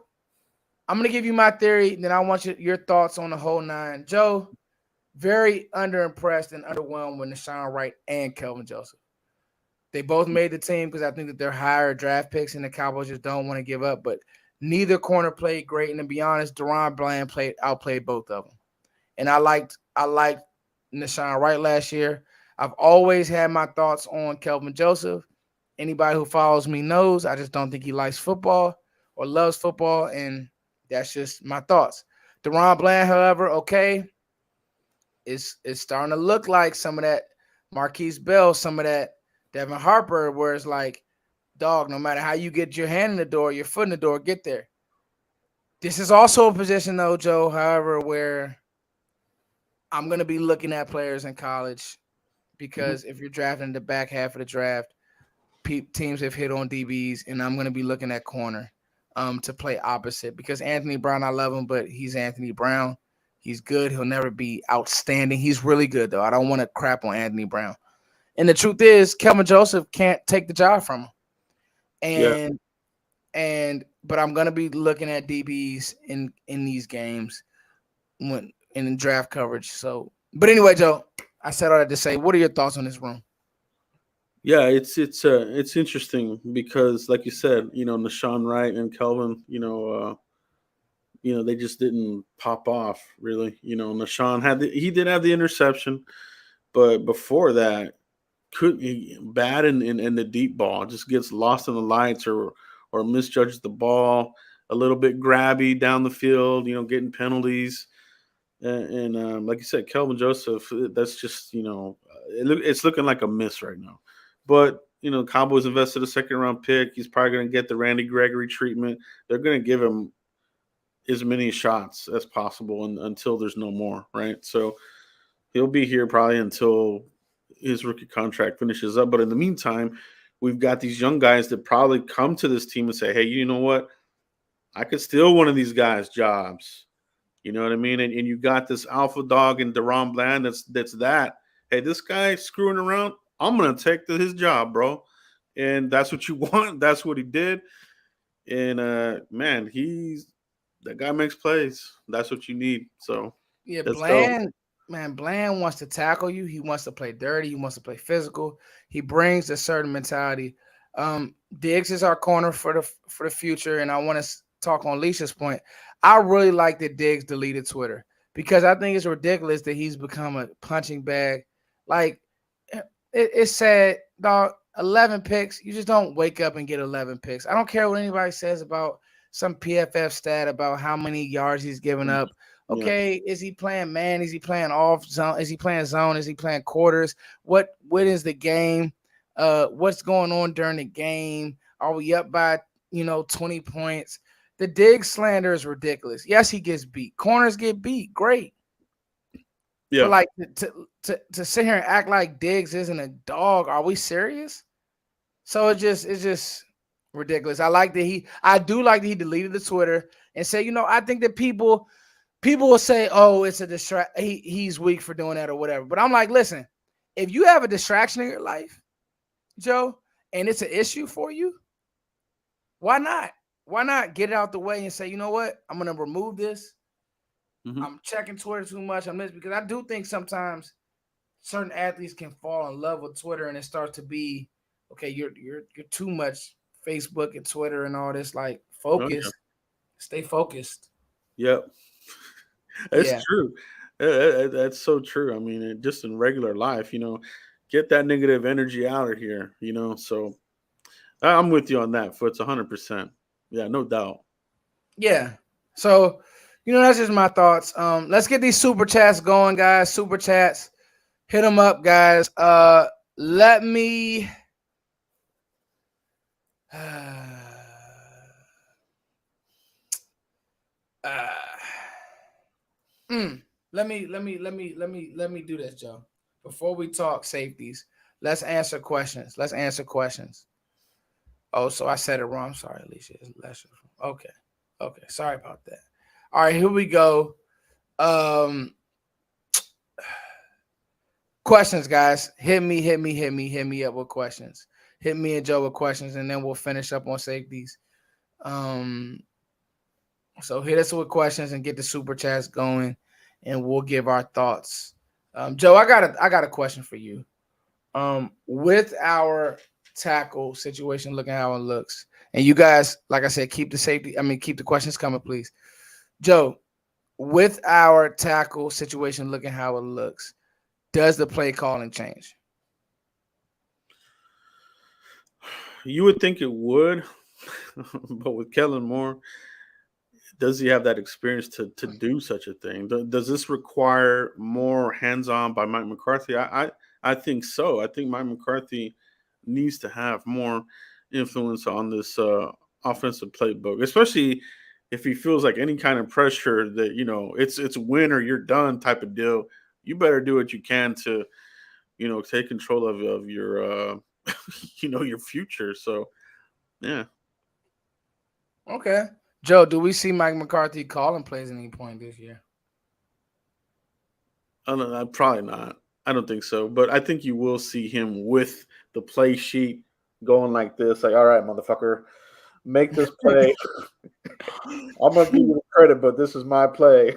A: I'm gonna give you my theory, and then I want your thoughts on the whole nine. Joe, very underimpressed and underwhelmed with Deshaun Wright and Kelvin Joseph. They both made the team because I think that they're higher draft picks, and the Cowboys just don't want to give up. But neither corner played great, and to be honest, Deron Bland outplayed both of them. And I liked Deshaun Wright last year. I've always had my thoughts on Kelvin Joseph. Anybody who follows me knows I just don't think he likes football or loves football, and that's just my thoughts. Deron Bland, however, okay, it's starting to look like some of that Marquise Bell, some of that Devin Harper, where it's like, dog, no matter how you get your hand in the door, your foot in the door, get there. This is also a position, though, Joe, however, where I'm going to be looking at players in college
B: mhm.
A: because if you're drafting the back half of the draft, teams have hit on DBs, and I'm going to be looking at corner to play opposite because Anthony Brown, I love him, but he's Anthony Brown. He's good. He'll never be outstanding. He's really good, though. I don't want to crap on Anthony Brown. And the truth is, Kelvin Joseph can't take the job from him.
B: Yeah.
A: But I'm gonna be looking at DBs in these games when in draft coverage. So, but anyway, Joe, I said all that to say, what are your thoughts on this room?
B: Yeah, it's interesting because, like you said, Nashawn Wright and Kelvin, they just didn't pop off really. Nashawn he did have the interception, but before that, could he bad in the deep ball, just gets lost in the lights or misjudges the ball, a little bit grabby down the field, getting penalties. And like you said, Kelvin Joseph, that's just it's looking like a miss right now. But Cowboys invested a second round pick. He's probably going to get the Randy Gregory treatment. They're going to give him as many shots as possible until there's no more, right? So he'll be here probably until his rookie contract finishes up. But in the meantime, we've got these young guys that probably come to this team and say, hey, you know what? I could steal one of these guys' jobs. You know what I mean? And you got this alpha dog in Deron Bland that's that. Hey, this guy screwing around, I'm going to take his job, bro. And that's what you want. That's what he did. And, man, that guy makes plays. That's what you need. So
A: Yeah,
B: let's go.
A: Bland wants to tackle you. He wants to play dirty. He wants to play physical. He brings a certain mentality. Diggs is our corner for the future, and I want to talk on Leisha's point. I really like that Diggs deleted Twitter because I think it's ridiculous that he's become a punching bag. Like it's sad, dog. 11 picks. You just don't wake up and get 11 picks. I don't care what anybody says about some PFF stat about how many yards he's given up.
B: Yeah.
A: Okay, is he playing man? Is he playing off zone? Is he playing zone? Is he playing quarters? What is the game? What's going on during the game? Are we up by 20 points? The Diggs slander is ridiculous. Yes, he gets beat. Corners get beat. Great.
B: Yeah.
A: But like to sit here and act like Diggs isn't a dog, are we serious? So it's just ridiculous. I do like that he deleted the Twitter and say, I think that people will say, oh, it's a distract. He's weak for doing that or whatever. But I'm like, listen, if you have a distraction in your life, Joe, and it's an issue for you, why not? Why not get it out the way and say, you know what? I'm going to remove this.
B: Mm-hmm.
A: I'm checking Twitter too much on this because I do think sometimes certain athletes can fall in love with Twitter and it starts to be, okay, you're too much Facebook and Twitter and all this. Like, focus, stay focused.
B: Yep. It's true. That's so true. I mean, just in regular life, get that negative energy out of here, So I'm with you on that. It's 100%. Yeah, no doubt.
A: Yeah. So, that's just my thoughts. Let's get these super chats going, guys. Super chats. Hit them up, guys. Let me let me do this, Joe. Before we talk safeties, let's answer questions. Oh, so I said it wrong. Sorry, Alicia. Okay. Sorry about that. All right, here we go. Questions, guys. Hit me up with questions. Hit me and Joe with questions, and then we'll finish up on safeties. So hit us with questions and get the super chats going, and we'll give our thoughts. Joe, I got a question for you. With our tackle situation looking how it looks, and you guys, like I said, keep the questions coming, please. Joe, with our tackle situation looking how it looks, does the play calling change?
B: You would think it would, but with Kellen Moore, does he have that experience to do such a thing? Does this require more hands-on by Mike McCarthy? I think so. I think Mike McCarthy needs to have more influence on this offensive playbook, especially if he feels like any kind of pressure that it's win or you're done type of deal. You better do what you can to take control of your your future. So yeah,
A: Okay. Joe, do we see Mike McCarthy calling plays at any point this year?
B: I don't know, probably not. I don't think so, but I think you will see him with the play sheet going like this, like, all right, motherfucker, make this play. I'm gonna give you the credit, but this is my play.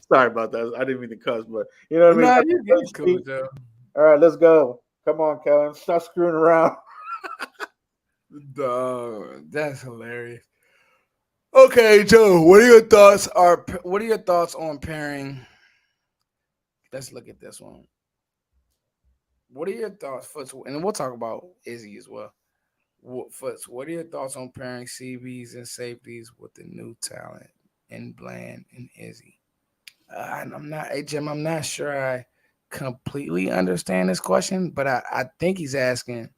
B: Sorry about that. I didn't mean to cuss, but you know what I mean.
A: No,
B: Have the
A: you're
B: play
A: cool,
B: sheet.
A: Joe.
B: All right, let's go. Come on, Kellen. Stop screwing around.
A: Dog, that's hilarious. Okay, Joe, what are your thoughts? What are your thoughts on pairing? Let's look at this one. What are your thoughts, Foots? And we'll talk about Izzy as well. Foots, what are your thoughts on pairing CBs and safeties with the new talent in Bland and Izzy? I'm not, hey Jim, I'm not sure I completely understand this question, but I think he's asking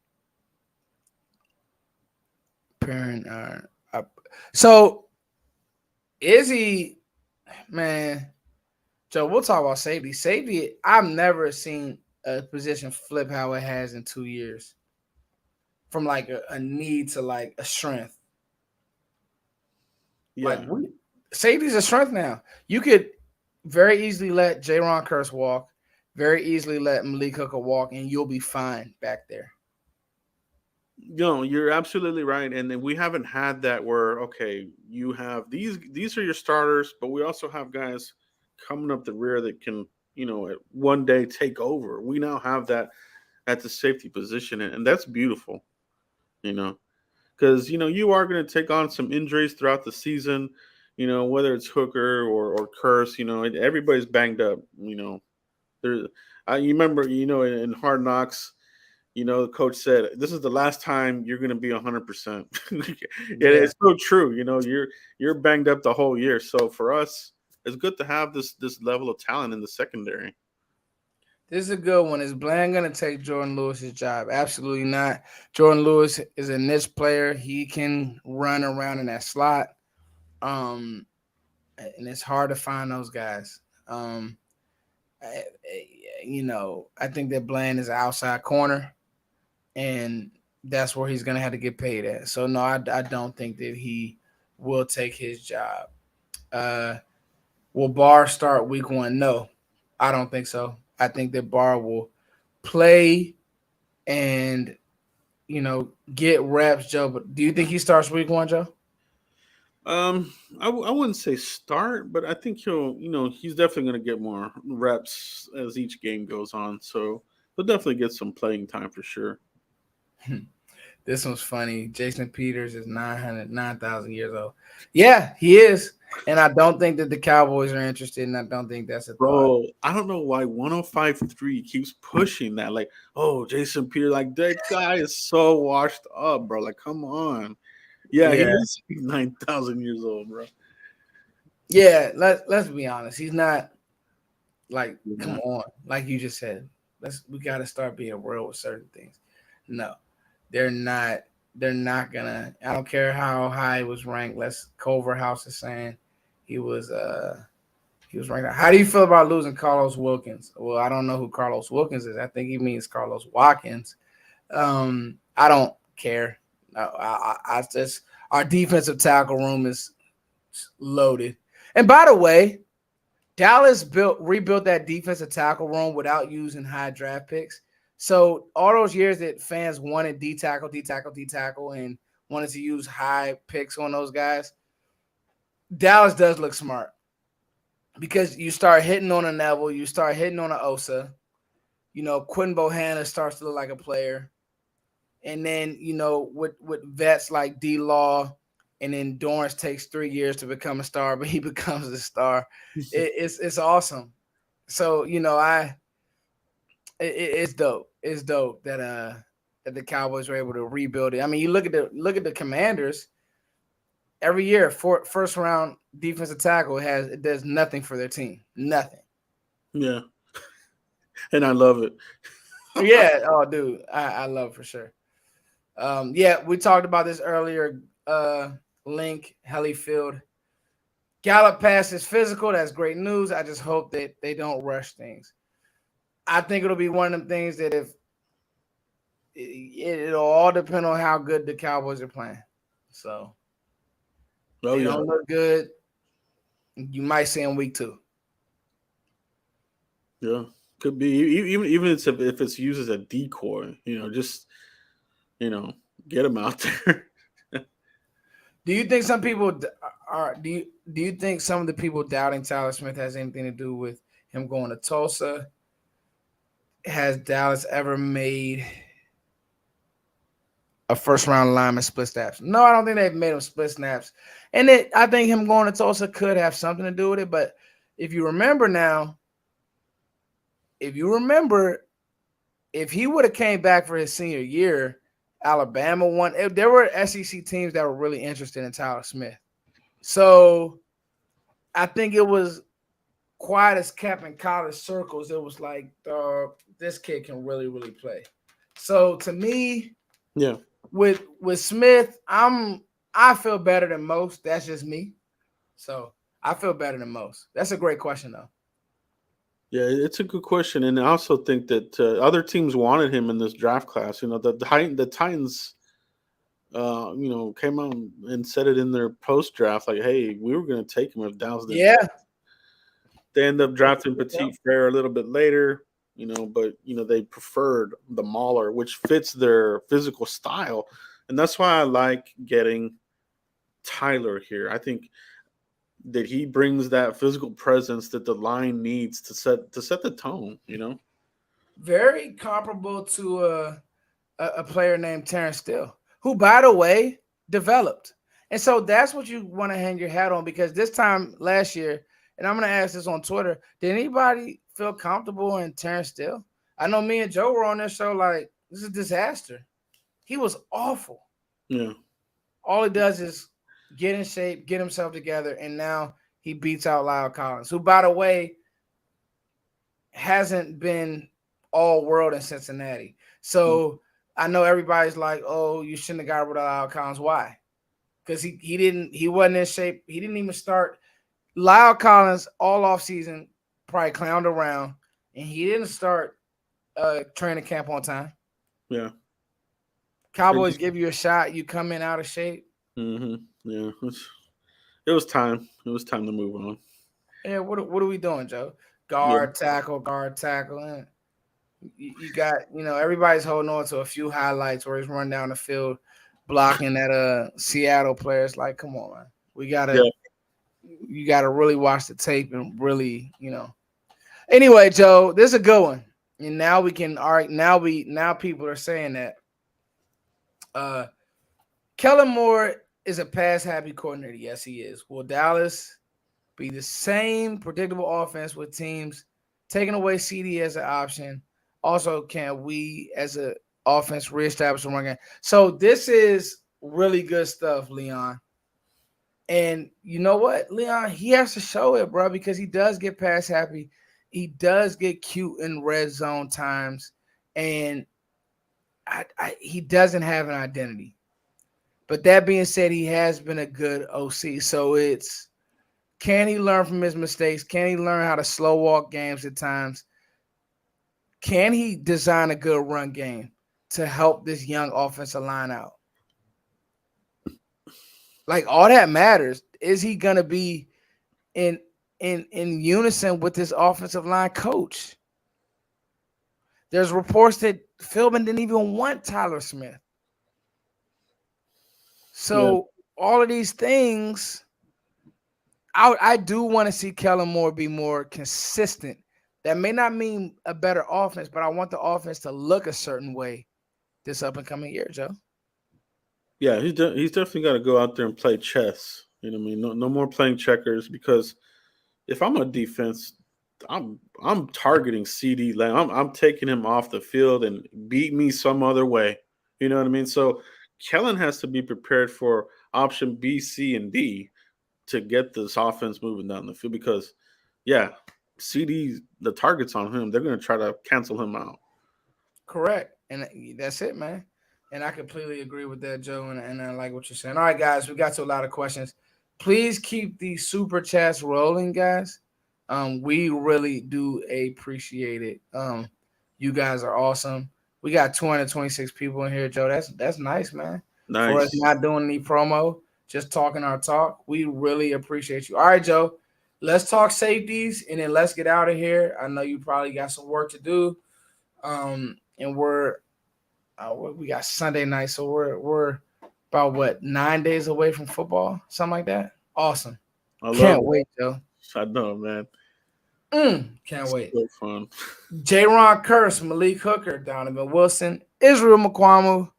A: pairing. So Izzy, man, Joe, we'll talk about safety. Safety, I've never seen a position flip how it has in 2 years from like a need to like a strength. Like
B: Yeah,
A: safety's a strength now. You could very easily let Jaron Curse walk, very easily let Malik Hooker walk, and you'll be fine back there.
B: no, you're absolutely right. And then we haven't had that where okay, you have these are your starters, but we also have guys coming up the rear that can at one day take over. We now have that at the safety position, and that's beautiful. You know, because you are going to take on some injuries throughout the season. Whether it's Hooker or Curse, everybody's banged up. There, you remember, in Hard Knocks, the coach said this is the last time you're going to be 100%.
A: Yeah.
B: It's so true. You're banged up the whole year. So for us, it's good to have this level of talent in the secondary.
A: This is a good one. Is Bland going to take Jordan Lewis's job? Absolutely not. Jordan Lewis is a niche player. He can run around in that slot. Um, and it's hard to find those guys. I, I think that Bland is an outside corner, and that's where he's going to have to get paid at. So, no, I don't think that he will take his job. Uh, will Barr start week one? No, I don't think so. I think that Barr will play and get reps, Joe. But do you think he starts week one, Joe?
B: I wouldn't say start, but I think he's definitely going to get more reps as each game goes on. So he'll definitely get some playing time for sure.
A: This one's funny. Jason Peters is 9,000 years old. Yeah, he is. And I don't think that the Cowboys are interested, and I don't think that's a thought.
B: Bro, I don't know why 105.3 keeps pushing that. Like, oh, Jason Peter, like that guy is so washed up, bro. Like, come on. Yeah, he
A: Yeah.
B: is 9,000 years old, bro.
A: Yeah, let's be honest. He's not like, come
B: Yeah.
A: on, like you just said. We gotta start being real with certain things. No, they're not gonna. I don't care how high it was ranked. Culver House is saying he was ranked. How do you feel about losing Carlos Wilkins? Well, I don't know who Carlos Wilkins is. I think he means Carlos Watkins. I don't care. No, I just our defensive tackle room is loaded. And by the way, Dallas rebuilt that defensive tackle room without using high draft picks. So all those years that fans wanted D tackle, D tackle, D tackle, and wanted to use high picks on those guys, Dallas does look smart because you start hitting on a Neville, you start hitting on a Osa. Quentin Bohanna starts to look like a player, and then with vets like D Law, and then Dorrance takes 3 years to become a star, but he becomes a star. It's awesome. So it's dope. It's dope that the Cowboys were able to rebuild it. I mean, you look at the Commanders every year. First round defensive tackle it does nothing for their team. Nothing.
B: Yeah. And I love it.
A: Yeah. Oh, dude, I love it for sure. Yeah, we talked about this earlier. Link Hellyfield. Gallup passes physical. That's great news. I just hope that they don't rush things. I think it'll be one of them things that if it'll all depend on how good the Cowboys are playing. So
B: Oh
A: they
B: yeah,
A: don't look good. You might see them week 2.
B: yeah. Could be even if it's used as a decoy. Just you know, get him out there.
A: Do you think some people are? Do you think some of the people doubting Tyler Smith has anything to do with him going to Tulsa? Has Dallas ever made a first round lineman split snaps? No, I don't think they've made him split snaps. And I think him going to Tulsa could have something to do with it. But if you remember now, if you remember, if he would have came back for his senior year, Alabama won. There were SEC teams that were really interested in Tyler Smith. So I think it was quiet as kept in college circles. It was like, this kid can really, really play. So to me,
B: Yeah,
A: with Smith, I feel better than most. That's just me. So I feel better than most. That's a great question though.
B: yeah. It's a good question, and I also think that other teams wanted him in this draft class. The Titans. Came out and said it in their post draft, like, "Hey, we were going to take him if Dallas didn't take."
A: Yeah.
B: They end up drafting Petit Frere a little bit later, but they preferred the Mauler, which fits their physical style, and that's why I like getting Tyler here. I think that he brings that physical presence that the line needs to set the tone.
A: Very comparable to a player named Terrence Steele, who, by the way, developed. And so that's what you want to hang your hat on, because this time last year, and I'm going to ask this on Twitter, did anybody feel comfortable in Terrence Steele? I know me and Joe were on this show like, this is a disaster. He was awful.
B: Yeah,
A: All he does is get in shape, get himself together, and now he beats out Lyle Collins, who, by the way, hasn't been all world in Cincinnati. So I know everybody's like, "Oh, you shouldn't have got rid of Lyle Collins." Why? Because he wasn't in shape. He didn't even start. Lyle Collins all off season probably clowned around, and he didn't start training camp on time.
B: yeah.
A: Cowboys give you a shot, you come in out of shape.
B: Yeah. It was time. It was time to move on.
A: Yeah, what are we doing, Joe?
B: Yeah,
A: Guard tackle, guard tackle. You got, everybody's holding on to a few highlights where he's running down the field blocking at Seattle players. Like, come on, man.
B: yeah,
A: You gotta really watch the tape and really. Anyway, Joe, this is a good one. And now we can now people are saying that uh Kellen Moore is a pass happy coordinator. Yes, he is. Will Dallas be the same predictable offense with teams taking away CD as an option? Also, can we as a offense reestablish the run game? So this is really good stuff, Leon. And you know what, Leon? He has to show it, bro, because he does get pass happy. He does get cute in red zone times, and he doesn't have an identity. But that being said, he has been a good OC. So it's, can he learn from his mistakes? Can he learn how to slow walk games at times? Can he design a good run game to help this young offensive line out? Like, all that matters. Is he gonna be in unison with this offensive line coach? There's reports that Philbin didn't even want Tyler Smith.
B: yeah,
A: So all of these things, I do want to see Kellen Moore be more consistent. That may not mean a better offense, but I want the offense to look a certain way this up and coming year, Joe.
B: yeah. He's definitely got to go out there and play chess. You know what I mean? No more playing checkers, because if I'm a defense, I'm targeting CD Lamb. I'm taking him off the field and beat me some other way. You know what I mean? So Kellen has to be prepared for option B, C, and D to get this offense moving down the field, because yeah, CD, the targets on him, they're going to try to cancel him out.
A: Correct. And that's it, man. And I completely agree with that, Joe. And I like what you're saying. All right, guys, we got to a lot of questions. Please keep the super chats rolling, guys. We really do appreciate it. You guys are awesome. We got 226 people in here, Joe. That's nice, man. For us
B: Nice.
A: not doing any promo, just talking our talk. We really appreciate you. All right, Joe. Let's talk safeties and then let's get out of here. I know you probably got some work to do. And we got Sunday night, so we're about what 9 days away from football, something like that. Awesome.
B: I love
A: Can't
B: it.
A: wait, Joe.
B: I know, man.
A: Can't
B: It's
A: wait.
B: so fun.
A: J-Ron Curse, Malik Hooker, Donovan Wilson, Israel McQuamu,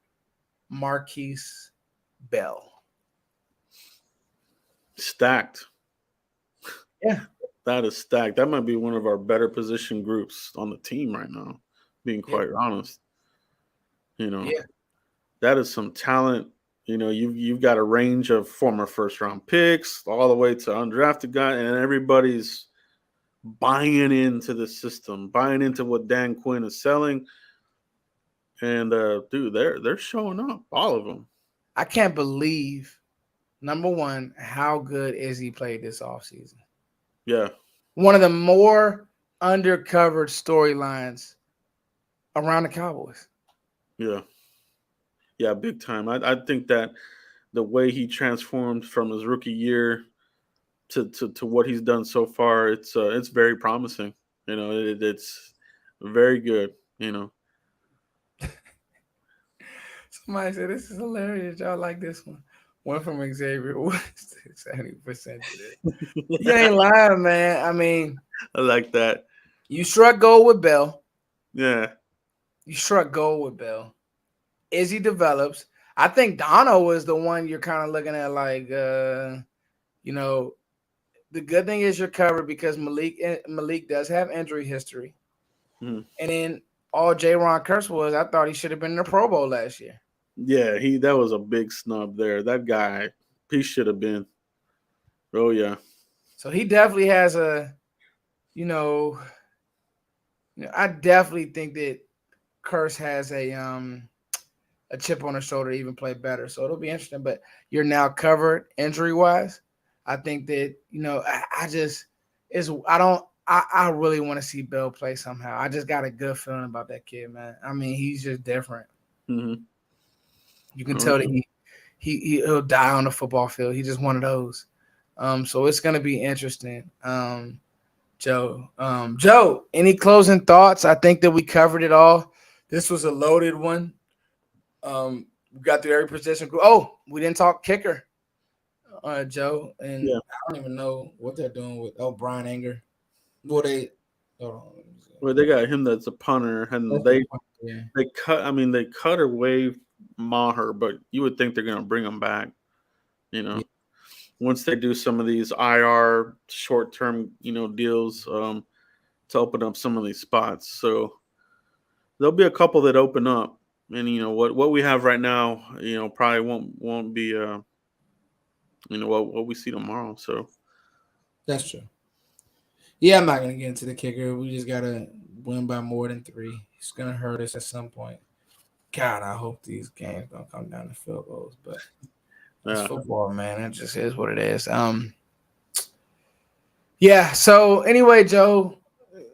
A: Marquise Bell.
B: Stacked.
A: Yeah.
B: That is stacked. That might be one of our better position groups on the team right now, being
A: Yeah.
B: quite honest.
A: Yeah.
B: That is some talent. You've got a range of former first round picks all the way to undrafted guy, and everybody's buying into the system, buying into what Dan Quinn is selling. And dude, they're showing up, all of them.
A: I can't believe, number one, how good Izzy played this offseason.
B: Yeah.
A: One of the more undercovered storylines around the Cowboys.
B: Yeah. Yeah, big time. I think that the way he transformed from his rookie year to what he's done so far, it's very promising. It's very good.
A: Somebody said this is hilarious. Y'all like this one. One from Xavier Woods, 70% to this. You ain't lying, man. I mean,
B: I like that.
A: you struck gold with Bell.
B: Yeah.
A: You struck gold with Bell. Izzy develops. I think Dono was the one you're kind of looking at like, the good thing is you're covered because Malik does have injury history.
B: Mm-hmm.
A: And then all J-Ron Curse was, I thought he should have been in the Pro Bowl last year.
B: Yeah, that was a big snub there. That guy, he should have been. Oh yeah.
A: So he definitely has I definitely think that Curse has a chip on his shoulder to even play better. So it'll be interesting. But you're now covered injury wise. I think that I really want to see Bell play somehow. I just got a good feeling about that kid, man. I mean, he's just different.
B: Mm-hmm.
A: You can tell that he'll die on the football field. He's just one of those. So it's gonna be interesting. Joe, any closing thoughts? I think that we covered it all. This was a loaded one. We got through every position group. Oh, we didn't talk kicker, Joe, and
B: Yeah.
A: I don't even know what they're doing with Brian Anger. Well,
B: Well, they got him that's a punter, and they cut. I mean, they cut or waive Maher, but you would think they're going to bring him back.
A: Yeah.
B: Once they do some of these IR short-term, deals to open up some of these spots. So there'll be a couple that open up, and what we have right now, probably won't be what we see tomorrow. So
A: That's true. Yeah, I'm not gonna get into the kicker. We just gotta win by more than 3. It's gonna hurt us at some point. God, I hope these games don't come down to field goals, but it's football, man. It just is what it is. Yeah. So anyway, Joe,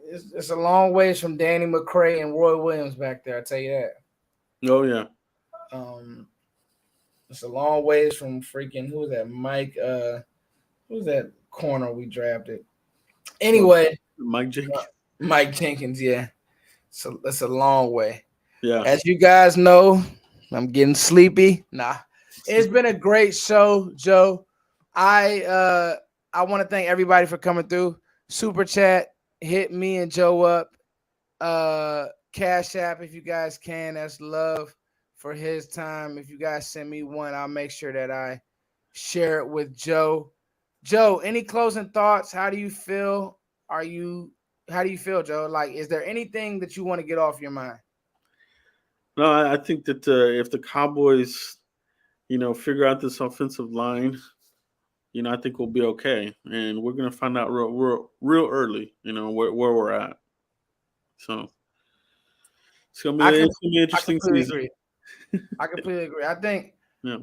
A: it's a long ways from Danny McCray and Roy Williams back there. I tell you that.
B: Oh yeah.
A: It's a long ways from freaking who was that? Mike. Who's that corner we drafted? Anyway,
B: Mike Jenkins.
A: Mike Jenkins. Yeah. So that's a long way.
B: Yeah.
A: As you guys know, I'm getting sleepy. Nah. It's been a great show, Joe. I want to thank everybody for coming through. Super chat, hit me and Joe up. Cash App if you guys can. That's love for his time. If you guys send me one, I'll make sure that I share it with Joe. Joe, any closing thoughts? How do you feel? How do you feel, Joe? Like, is there anything that you want to get off your mind?
B: No, I think that if the Cowboys, figure out this offensive line, I think we'll be okay, and we're gonna find out real early, where we're at. So it's gonna be an interesting season.
A: I completely agree. I think,
B: Yeah.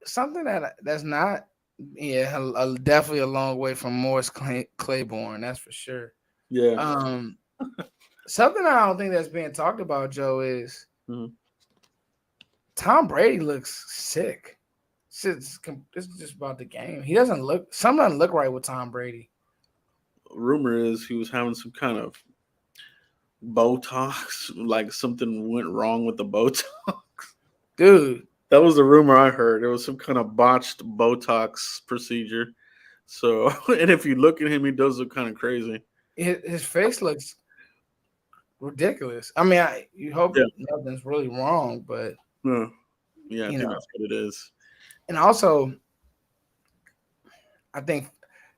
A: Something that's not, definitely a long way from Morris Claiborne. That's for sure.
B: Yeah.
A: Something I don't think that's being talked about, Joe, is
B: Mhm.
A: Tom Brady looks sick. This is just about the game. He doesn't look. Something doesn't look right with Tom Brady.
B: Rumor is he was having some kind of Botox, like something went wrong with the Botox.
A: Dude,
B: That was the rumor I heard. It was some kind of botched Botox procedure. So, and if you look at him, he does look kind of crazy.
A: his face looks ridiculous. I mean, you hope
B: Yeah,
A: nothing's really wrong, but
B: yeah, yeah. I
A: you
B: think
A: know,
B: that's what it is.
A: and also I think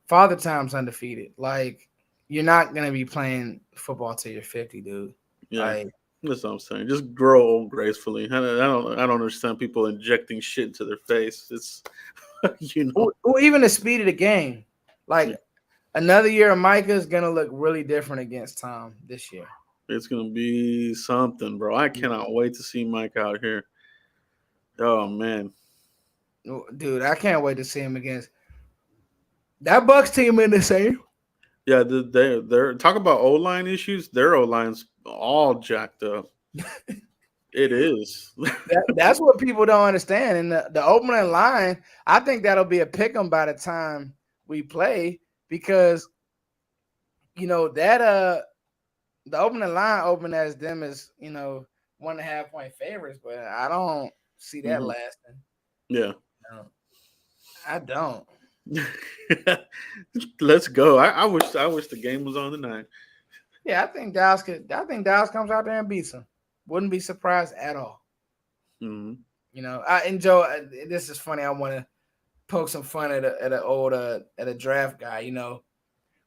A: Father Time's undefeated. Like you're not gonna be playing football till you're 50, dude.
B: Yeah,
A: Like
B: that's what I'm saying. Just grow old gracefully. I don't understand people injecting shit into their face. It's you know.
A: or even the speed of the game.
B: Yeah,
A: Like another year of Micah is gonna look really different against Tom this year.
B: it's gonna be something, bro. I cannot wait to see Mike out here. Oh man,
A: Dude, I can't wait to see him against that Bucks team in the same.
B: yeah. They're talk about O line issues. Their O line's all jacked up. It is.
A: That's what people don't understand. And the opening line, I think that'll be a pick 'em by the time we play because that the opening line open as them as 1.5 point favorites, but I don't see that
B: Mhm.
A: lasting.
B: Yeah.
A: No, I don't.
B: Let's go. I wish the game was on tonight.
A: Yeah, I think Dallas could. I think Dallas comes out there and beats them. Wouldn't be surprised at all.
B: Hmm.
A: And Joe, this is funny. I want to poke some fun at an old at a draft guy.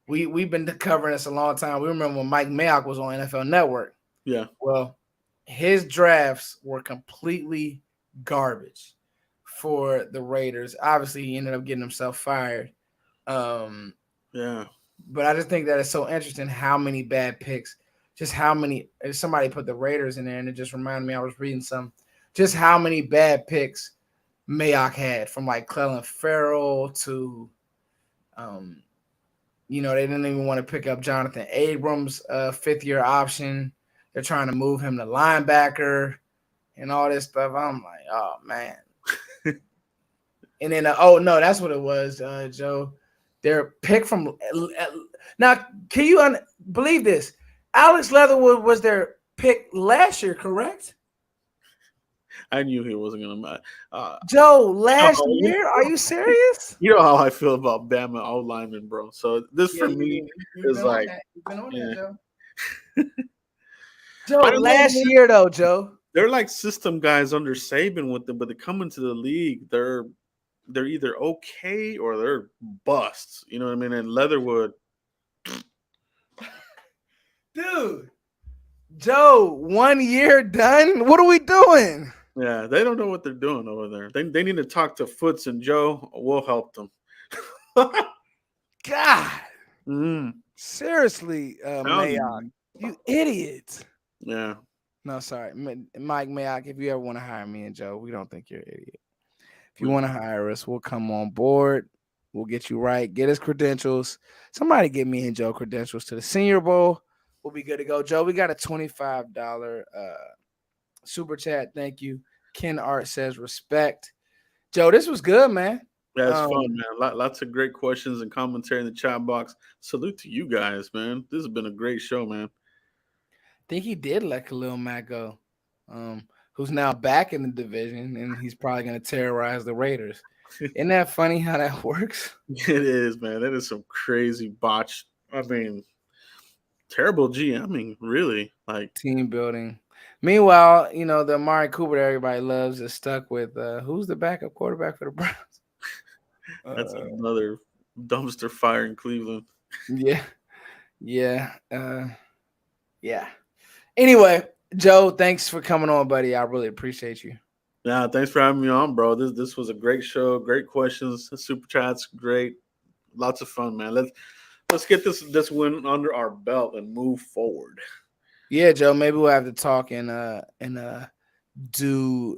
A: We've been covering this a long time. We remember when Mike Mayock was on NFL Network.
B: Yeah.
A: Well, his drafts were completely garbage for the Raiders. Obviously, he ended up getting himself fired. Um,
B: Yeah.
A: but I just think that it's so interesting how many bad picks, just how many. Somebody put the Raiders in there, and it just reminded me. I was reading just how many bad picks Mayock had, from like Clelin Ferrell to, they didn't even want to pick up Jonathan Abrams, 5th-year option. They're trying to move him to linebacker and all this stuff. I'm like, oh man. And then, oh no, that's what it was, Joe. Their pick from now. Can you believe this? Alex Leatherwood was their pick last year, correct?
B: I knew he wasn't gonna.
A: Joe,
B: Oh,
A: last year? Are you serious?
B: you know how I feel about Bama O lineman, bro. So this
A: Yeah,
B: for me
A: you've
B: is
A: been on
B: like,
A: that. You've been on that,
B: yeah.
A: Joe.
B: I
A: Joe,
B: don't know,
A: last
B: man.
A: year though, Joe.
B: They're like system guys under Saban with them, but they come into the league, they're either okay or they're busts. You know what I mean? And Leatherwood,
A: Dude, Joe, 1 year done? What are we doing?
B: yeah, they don't know what they're doing over there. They need to talk to Foots and Joe. We'll help them.
A: God,
B: Mm,
A: seriously,
B: howdy.
A: Mayock, you idiot.
B: Yeah.
A: No, sorry, Mike Mayock. If you ever want to hire me and Joe, we don't think you're an idiot. If you
B: Mm.
A: want to hire us, we'll come on board. We'll get you right. Get us credentials. Somebody get me and Joe credentials to the Senior Bowl. We'll be good to go. Joe, we got a $25 super chat. Thank you. Ken Art says respect. Joe, this was good, man.
B: Yeah, it's fun,
A: Um,
B: man. Lots of great questions and commentary in the chat box. Salute to you guys, man. This has been a great show, man.
A: think he did let Khalil Mack go, who's now back in the division, and he's probably going to terrorize the Raiders. Isn't that funny how that works?
B: It is, man. That is some crazy botch. I mean, terrible GMing, really. Like,
A: Team building. Meanwhile, the Amari Cooper that everybody loves is stuck with who's the backup quarterback for the Browns?
B: that's
A: Uh,
B: another dumpster fire in Cleveland.
A: yeah, yeah, yeah. Anyway, Joe, thanks for coming on, buddy. I really appreciate you.
B: Yeah, thanks for having me on, bro. This was a great show. Great questions. Super chats, great. Lots of fun, man. Let's get this win under our belt and move forward.
A: Yeah, Joe. Maybe we'll have to talk and do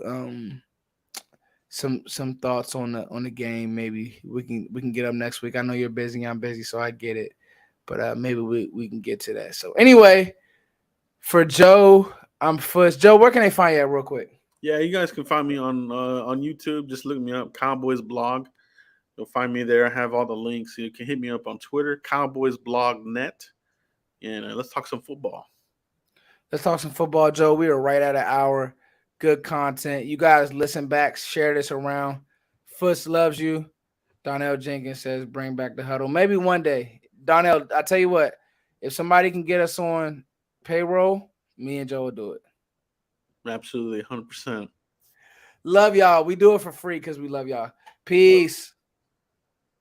A: some thoughts on the game. Maybe we can get up next week. I know you're busy. I'm busy, so I get it. But maybe we can get to that. So anyway, For Joe, I'm first. Joe, where can they find you at real quick?
B: Yeah, you guys can find me on YouTube. Just look me up, Cowboys blog. You'll find me there. I have all the links. You can hit me up on Twitter, Cowboys blog net, and let's talk some football.
A: Let's talk some football, Joe. We are right at an hour. Good content. You guys listen back, share this around. Fuss loves you. Donnell Jenkins says, bring back the huddle. Maybe one day. Donnell, I tell you what, if somebody can get us on payroll, me and Joe will do it.
B: Absolutely, 100%.
A: Love y'all. We do it for free because we love y'all. Peace.